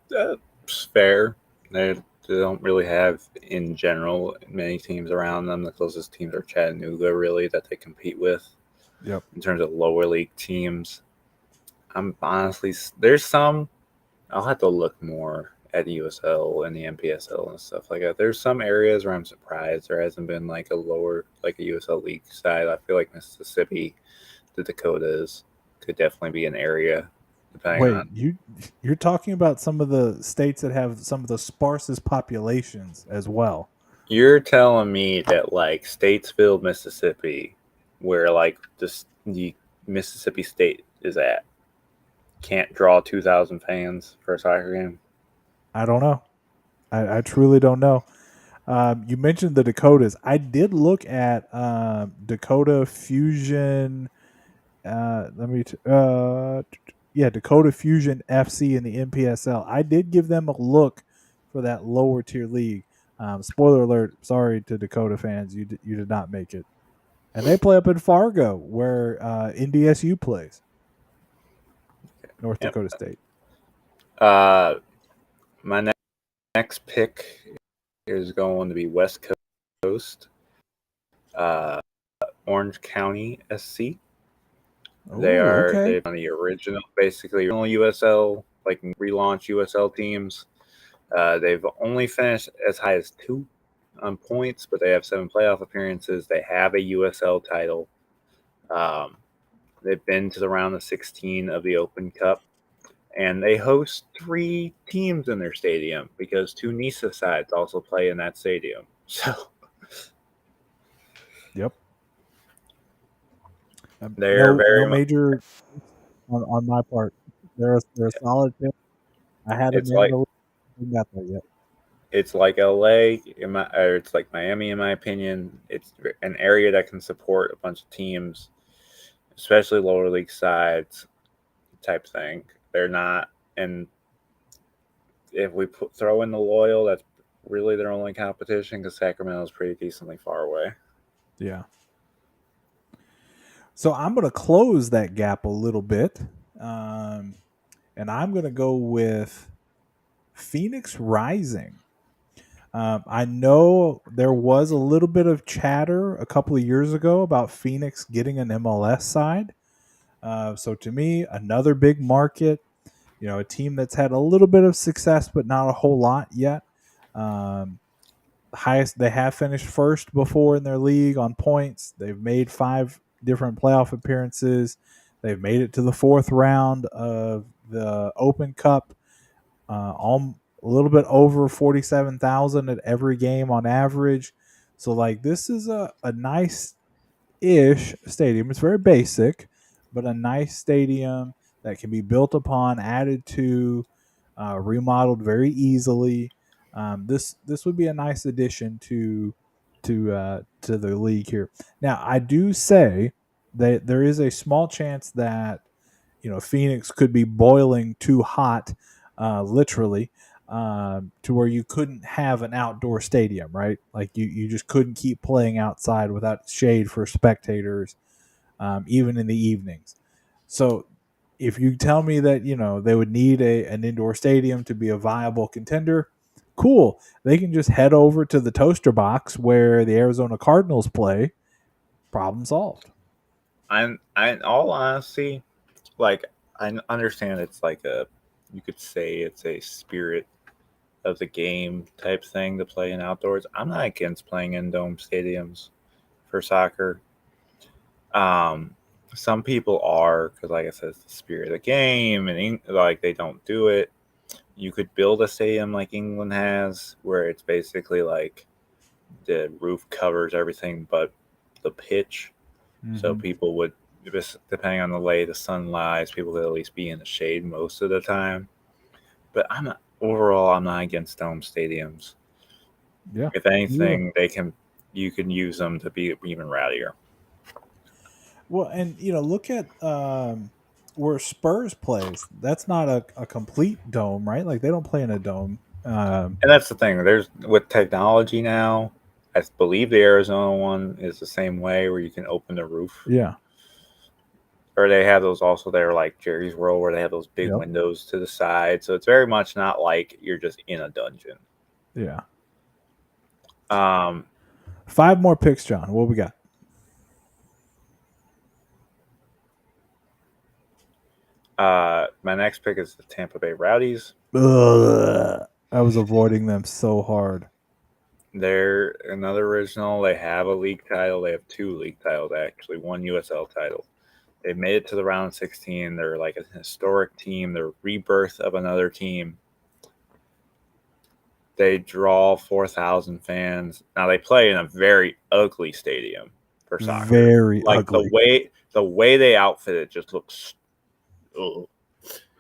That's fair. They don't really have, in general, many teams around them. The closest teams are Chattanooga, really, that they compete with. Yep. In terms of lower league teams, I'm honestly, there's some, I'll have to look more at the USL and the MPSL and stuff like that. There's some areas where I'm surprised there hasn't been like a lower, like a USL league side. I feel like Mississippi, the Dakotas could definitely be an area. Wait, you're talking about some of the states that have some of the sparsest populations as well. You're telling me that like Statesville, Mississippi, where like the Mississippi State is at, can't draw 2,000 fans for a soccer game? I don't know. I truly don't know. You mentioned the Dakotas. I did look at Dakota Fusion. Dakota Fusion FC in the NPSL. I did give them a look for that lower tier league. Spoiler alert! Sorry to Dakota fans, you did not make it. And they play up in Fargo, where NDSU plays. North Yep. Dakota State. My next pick is going to be West Coast, Orange County SC. They've on the original, basically original USL, like relaunch USL teams. They've only finished as high as 2 on points, but they have 7 playoff appearances. They have a USL title. They've been to the round of 16 of the Open Cup, and they host 3 teams in their stadium because 2 NISA sides also play in that stadium. So, yep. They're no major on my part. They're a solid pick. I had them in the league. We got there yet. It's like LA, or it's like Miami, in my opinion. It's an area that can support a bunch of teams, especially lower league sides type thing. They're not, and if we throw in the Loyal, that's really their only competition because Sacramento is pretty decently far away. Yeah. So I'm going to close that gap a little bit, and I'm going to go with Phoenix Rising. I know there was a little bit of chatter a couple of years ago about Phoenix getting an MLS side. So to me, another big market, a team that's had a little bit of success, but not a whole lot yet. Highest they have finished first before in their league on points. They've made 5 different playoff appearances. They've made it to the 4th round of the Open Cup. A little bit over 47,000 at every game on average. So like this is a nice ish stadium. It's very basic, but a nice stadium that can be built upon, added to, remodeled very easily. This would be a nice addition to the league here. Now, I do say that there is a small chance that Phoenix could be boiling too hot, literally, to where you couldn't have an outdoor stadium, right? Like you just couldn't keep playing outside without shade for spectators, even in the evenings. So if you tell me that they would need an indoor stadium to be a viable contender, cool. They can just head over to the Toaster Box where the Arizona Cardinals play. Problem solved. I in all honesty, like I understand it's like you could say it's a spirit of the game type thing to play in outdoors. I'm not against playing in dome stadiums for soccer. Some people are because, like I said, it's the spirit of the game, and like they don't do it. You could build a stadium like England has, where it's basically like the roof covers everything but the pitch. So people would, just depending on the way the sun lies, people could at least be in the shade most of the time. But I'm not against dome stadiums. Yeah. If anything, you can use them to be even rowdier. Well, and look at where Spurs plays. That's not a complete dome, right? Like they don't play in a dome. And that's the thing. There's with technology now. I believe the Arizona one is the same way, where you can open the roof. Yeah. Or they have those also there, like Jerry's World, where they have those big Yep. windows to the side. So it's very much not like you're just in a dungeon. Yeah. 5 more picks, John. What we got? My next pick is the Tampa Bay Rowdies. Ugh, I was avoiding them so hard. They're another original. They have a league title. They have 2 league titles, actually, 1 USL title. They made it to the round 16. They're like a historic team. They're rebirth of another team. They draw 4,000 fans. Now they play in a very ugly stadium for soccer. Very like ugly. The way they outfit it just looks. Ugh.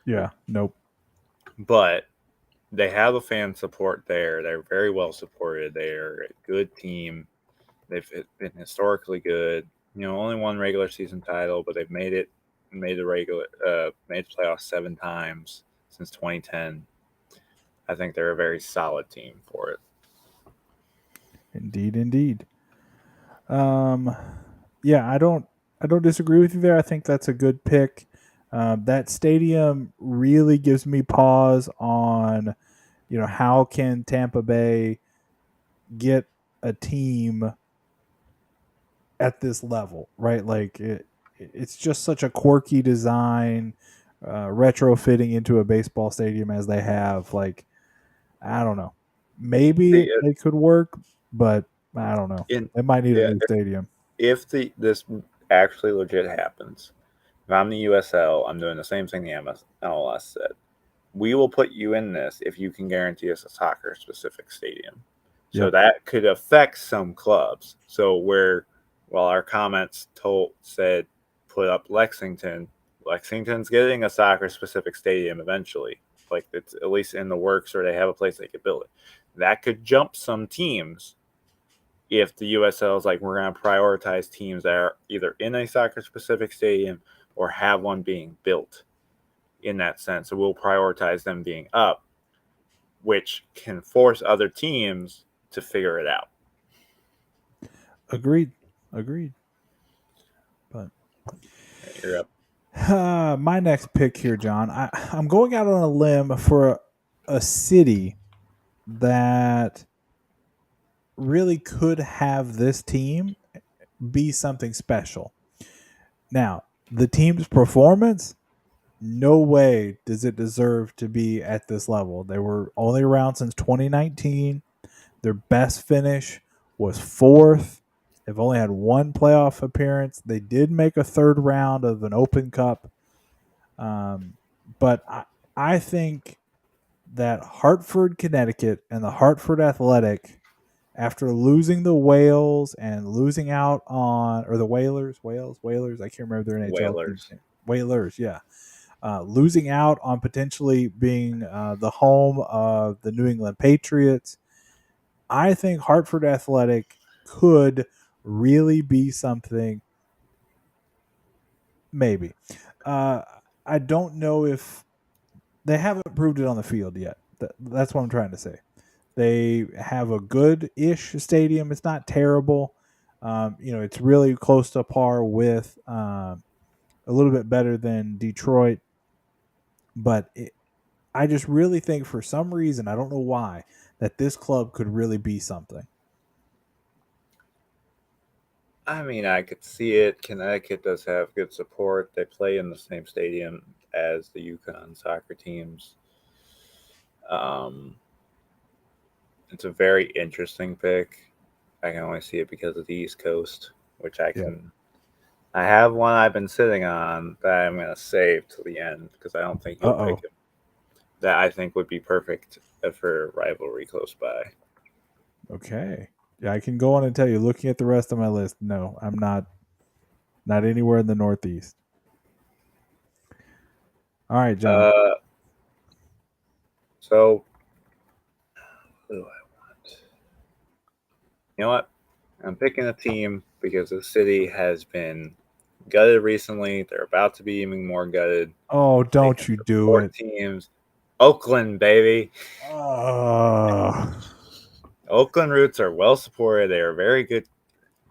Yeah. Nope. But they have a fan support there. They're very well supported. They're a good team. They've been historically good. Only 1 regular season title, but they've made the playoffs 7 times since 2010. I think they're a very solid team for it. Indeed. Yeah, I don't disagree with you there. I think that's a good pick. That stadium really gives me pause on, how can Tampa Bay get a team at this level, right? Like it's just such a quirky design, retrofitting into a baseball stadium as they have. Like, I don't know. Maybe it could work, but I don't know. They might need a new stadium. If this actually legit happens, if I'm the USL, I'm doing the same thing the MLS said. We will put you in this if you can guarantee us a soccer specific stadium. So that could affect some clubs. So while our comments said put up Lexington's getting a soccer specific stadium eventually. Like it's at least in the works, or they have a place they could build it. That could jump some teams if the USL is like, we're going to prioritize teams that are either in a soccer specific stadium or have one being built in that sense. So we'll prioritize them being up, which can force other teams to figure it out. Agreed. But you're up. My next pick here, John. I'm going out on a limb for a city that really could have this team be something special. Now, the team's performance, no way does it deserve to be at this level. They were only around since 2019. Their best finish was 4th. They've only had 1 playoff appearance. They did make a 3rd round of an Open Cup. But I think that Hartford, Connecticut, and the Hartford Athletic, after losing the Whales and losing out on, or the Whalers, I can't remember their NHL team's name. Whalers, yeah. Losing out on potentially being the home of the New England Patriots, I think Hartford Athletic could really be something. Maybe. I don't know if they haven't proved it on the field yet. That's what I'm trying to say. They have a good-ish stadium. It's not terrible. It's really close to par with a little bit better than Detroit. But I just really think for some reason, I don't know why, that this club could really be something. I mean, I could see it. Connecticut does have good support. They play in the same stadium as the UConn soccer teams. It's a very interesting pick. I can only see it because of the East Coast, which I can. Yeah. I have one I've been sitting on that I'm going to save till the end because I don't think you'll pick him. That I think would be perfect for rivalry close by. Okay. Yeah, I can go on and tell you. Looking at the rest of my list, no, I'm not anywhere in the Northeast. All right, John. Uh, so who do I want? You know what? I'm picking a team because the city has been gutted recently. They're about to be even more gutted. Oh, They don't can you do support it. teams. Oakland, baby. Oh. Oakland Roots are well supported. They are a very good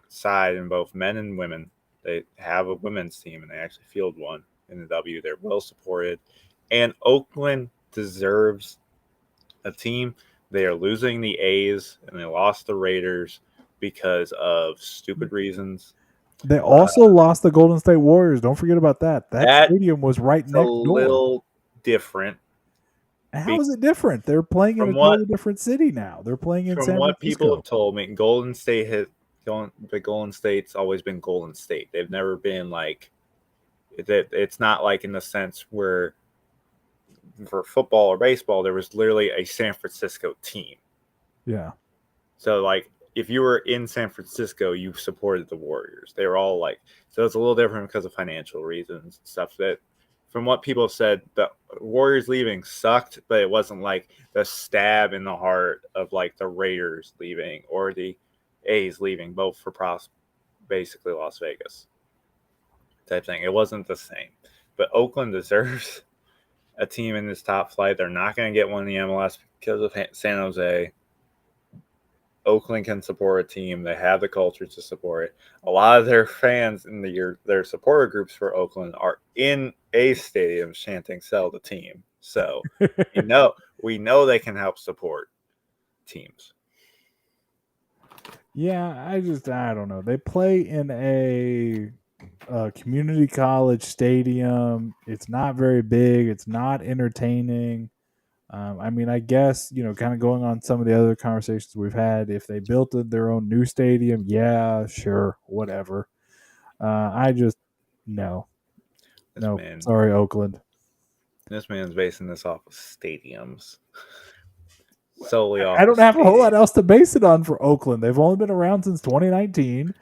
side in both men and women. They have a women's team and they actually field one in the W. They're well supported. And Oakland deserves a team. They are losing the A's and they lost the Raiders because of stupid reasons. They also lost the Golden State Warriors. Don't forget about that. That That's stadium was right a next door. little different. How is it different? They're playing in a From what totally different city now. They're playing in from San what people Francisco. have told me, Golden State has the Golden State's always been Golden State. They've never been like that. It's not like in the sense where for football or baseball there was literally a San Francisco team. Yeah. So like if you were in San Francisco, you supported the Warriors. They were all like so it's a little different because of financial reasons and stuff that from what people have said, the Warriors leaving sucked, but it wasn't like the stab in the heart of like the Raiders leaving or the A's leaving, both for basically Las Vegas type thing. It wasn't the same. But Oakland deserves a team in this top flight. They're not going to get one in the MLS because of San Jose. Oakland can support a team. They have the culture to support it. A lot of their fans in their supporter groups for Oakland are in a stadium chanting "Sell the team." So we know they can help support teams. Yeah, I don't know. They play in a community college stadium. It's not very big. It's not entertaining. I mean, I guess kind of going on some of the other conversations we've had. If they built their own new stadium, yeah, sure, whatever. I just no, This no. man, Sorry, Oakland. this man's basing this off of stadiums, solely I off of don't have a whole stadiums. lot else to base it on for Oakland. They've only been around since 2019.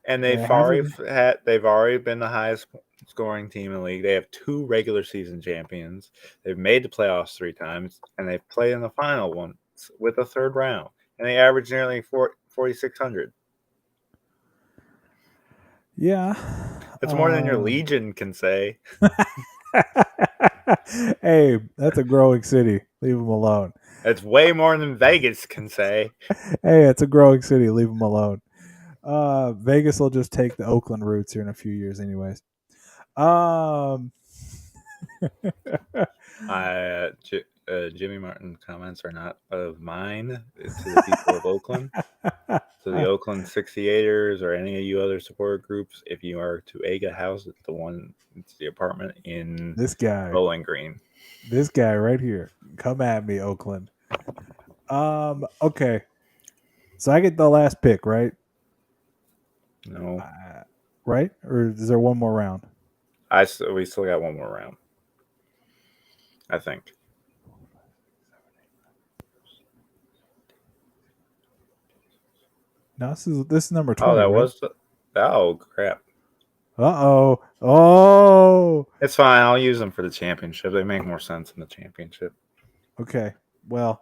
And It hasn't. they've already been the highest scoring team in the league. They have 2 regular season champions. They've made the playoffs 3 times, and they've played in the final once with a third round. And they average nearly 4,600. Yeah. It's more than your Legion can say. Hey, that's a growing city. Leave them alone. It's way more than Vegas can say. Hey, it's a growing city. Leave them alone. Vegas will just take the Oakland roots here in a few years, anyways. Um, Jimmy Martin comments are not of mine. It's to the people of Oakland. To the Oakland 68ers or any of you other support groups, if you are to egg a house, it's the apartment in this guy Bowling Green. right here. Come at me, Oakland. Okay. So I get the last pick, right? No, Right? Or is there one more round? we still got one more round. I think. No, this is number 20, right? Oh crap! Uh-oh. Oh. It's fine. I'll use them for the championship. They make more sense in the championship. Okay. Well,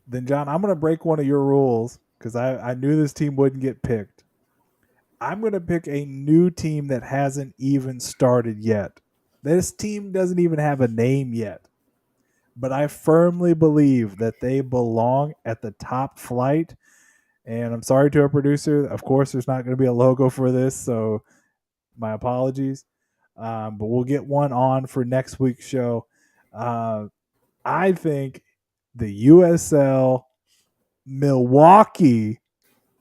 then John, I'm going to break one of your rules cuz I knew this team wouldn't get picked. I'm going to pick a new team that hasn't even started yet. This team doesn't even have a name yet. But I firmly believe that they belong at the top flight. And I'm sorry to our producer. Of course, there's not going to be a logo for this, so my apologies. But we'll get one on for next week's show. I think the USL Milwaukee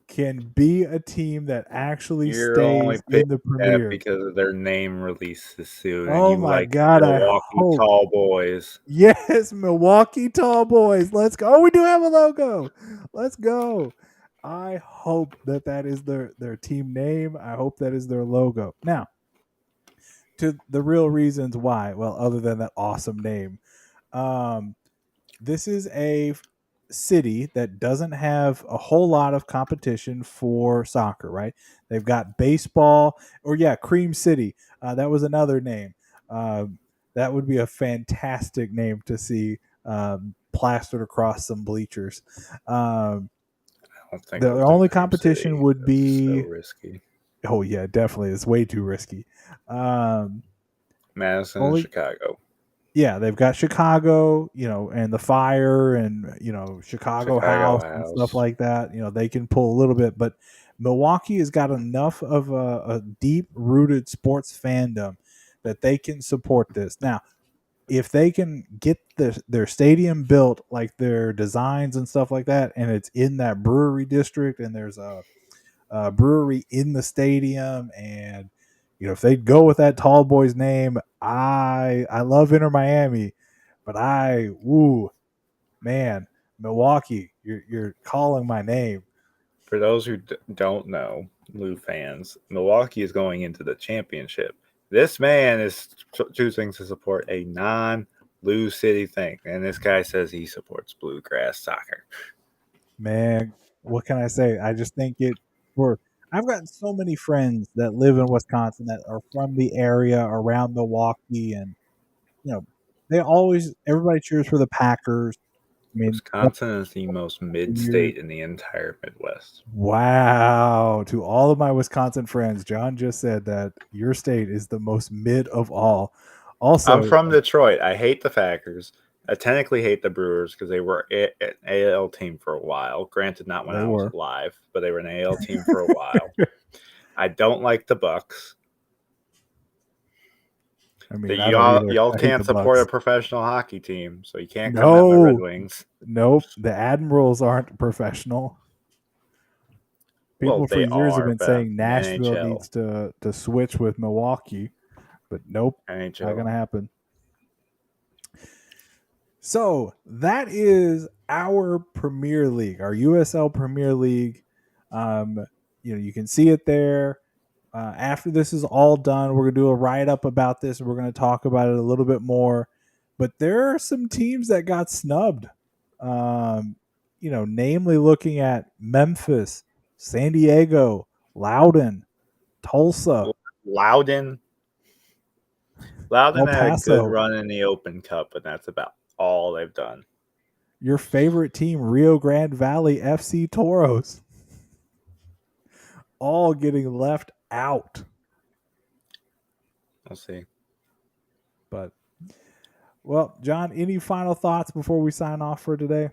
can be a team that actually You're only stays picking in the that Premier. because of their name releases soon, and Oh you my like God, I Milwaukee hope. Tall Boys. Yes, Milwaukee Tall Boys. Let's go. Oh, we do have a logo. Let's go. I hope that is their team name. I hope that is their logo. Now, to the real reasons why. Well, other than that awesome name, this is a city that doesn't have a whole lot of competition for soccer, right? They've got baseball, or yeah, Cream City. That was another name. That would be a fantastic name to see plastered across some bleachers. I don't think The they'll do only Cream competition City. would That's so be, risky. oh yeah, definitely, it's way too risky. Madison and Only Chicago. Yeah, they've got Chicago, and the Fire, and Chicago Chicago House and stuff House. like that. They can pull a little bit, but Milwaukee has got enough of a deep rooted sports fandom that they can support this. Now, if they can get their stadium built, like their designs and stuff like that, and it's in that brewery district, and there's a brewery in the stadium, and if they go with that tall boy's name, I love Inter Miami, but man, Milwaukee, you're calling my name. For those who don't know, Lou fans, Milwaukee is going into the championship. This man is choosing to support a non-Lou City thing, and this guy says he supports bluegrass soccer. Man, what can I say? I just think I've got so many friends that live in Wisconsin that are from the area around Milwaukee, and you know, everybody cheers for the Packers. I mean, Wisconsin is the most years. mid-state in the entire Midwest. Wow. To all of my Wisconsin friends, John just said that your state is the most mid of all. I'm Also, from Detroit. I hate the Packers. I technically hate the Brewers because they were an AL team for a while. Granted, not when they I was were. alive, but they were an AL team for a while. I don't like the Bucks. I mean, I don't either. Y'all I hate can't the support a Bucks. professional hockey team, so you can't come at my Red No. Wings. Nope. The Admirals aren't professional. Well, People for they years have are, been but I'm saying in the Nashville NHL. needs to switch with Milwaukee, but nope, not NHL. gonna happen. So that is our Premier League, our USL Premier League. You can see it there. After this is all done, we're gonna do a write up about this, and we're gonna talk about it a little bit more. But there are some teams that got snubbed. Namely looking at Memphis, San Diego, Loudoun, Tulsa, Loudon El had a good Paso. run in the Open Cup, but that's about all they've done. Your favorite team, Rio Grande Valley FC Toros, all getting left out. We'll see. But, well, John, any final thoughts before we sign off for today?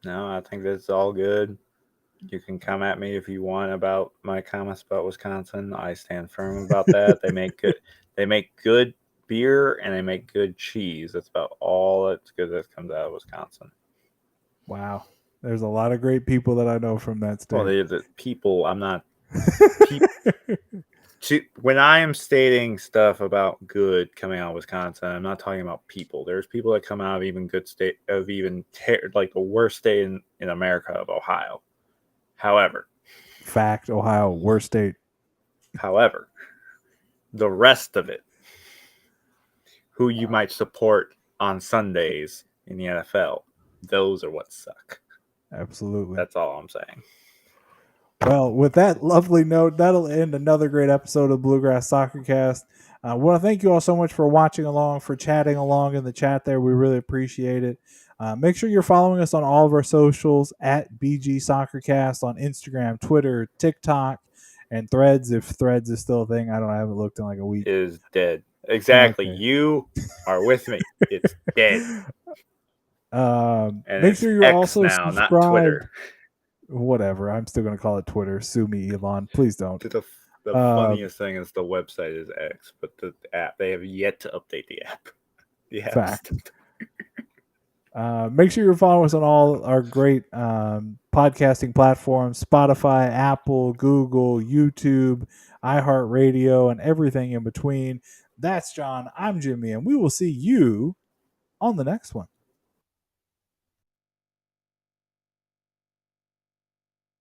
No, I think that's all good. You can come at me if you want about my comments about Wisconsin. I stand firm about that. They make good beer and they make good cheese. That's about all that's good that comes out of Wisconsin. Wow. There's a lot of great people that I know from that state. Well, the people, I'm not. When I am stating stuff about good coming out of Wisconsin, I'm not talking about people. There's people that come out of even good state, of even like the worst state in America, of Ohio. However, Fact, Ohio, worst state. However, the rest of it, who you might support on Sundays in the NFL, those are what suck. Absolutely. That's all I'm saying. Well, with that lovely note, that'll end another great episode of Bluegrass Soccer Cast. I want to thank you all so much for watching along, for chatting along in the chat there. We really appreciate it. Make sure you're following us on all of our socials at BG Soccercast on Instagram, Twitter, TikTok, and Threads. If Threads is still a thing, I haven't looked in like a week. It is dead. Exactly. Okay. You are with me. It's dead. And Make sure you're X also now, not subscribed. Twitter. Whatever. I'm still going to call it Twitter. Sue me, Elon. Please don't. The funniest thing is the website is X, but the app, they have yet to update the app. Fact. Make sure you're following us on all our great podcasting platforms: Spotify, Apple, Google, YouTube, iHeartRadio, and everything in between. That's John. I'm Jimmie, and we will see you on the next one.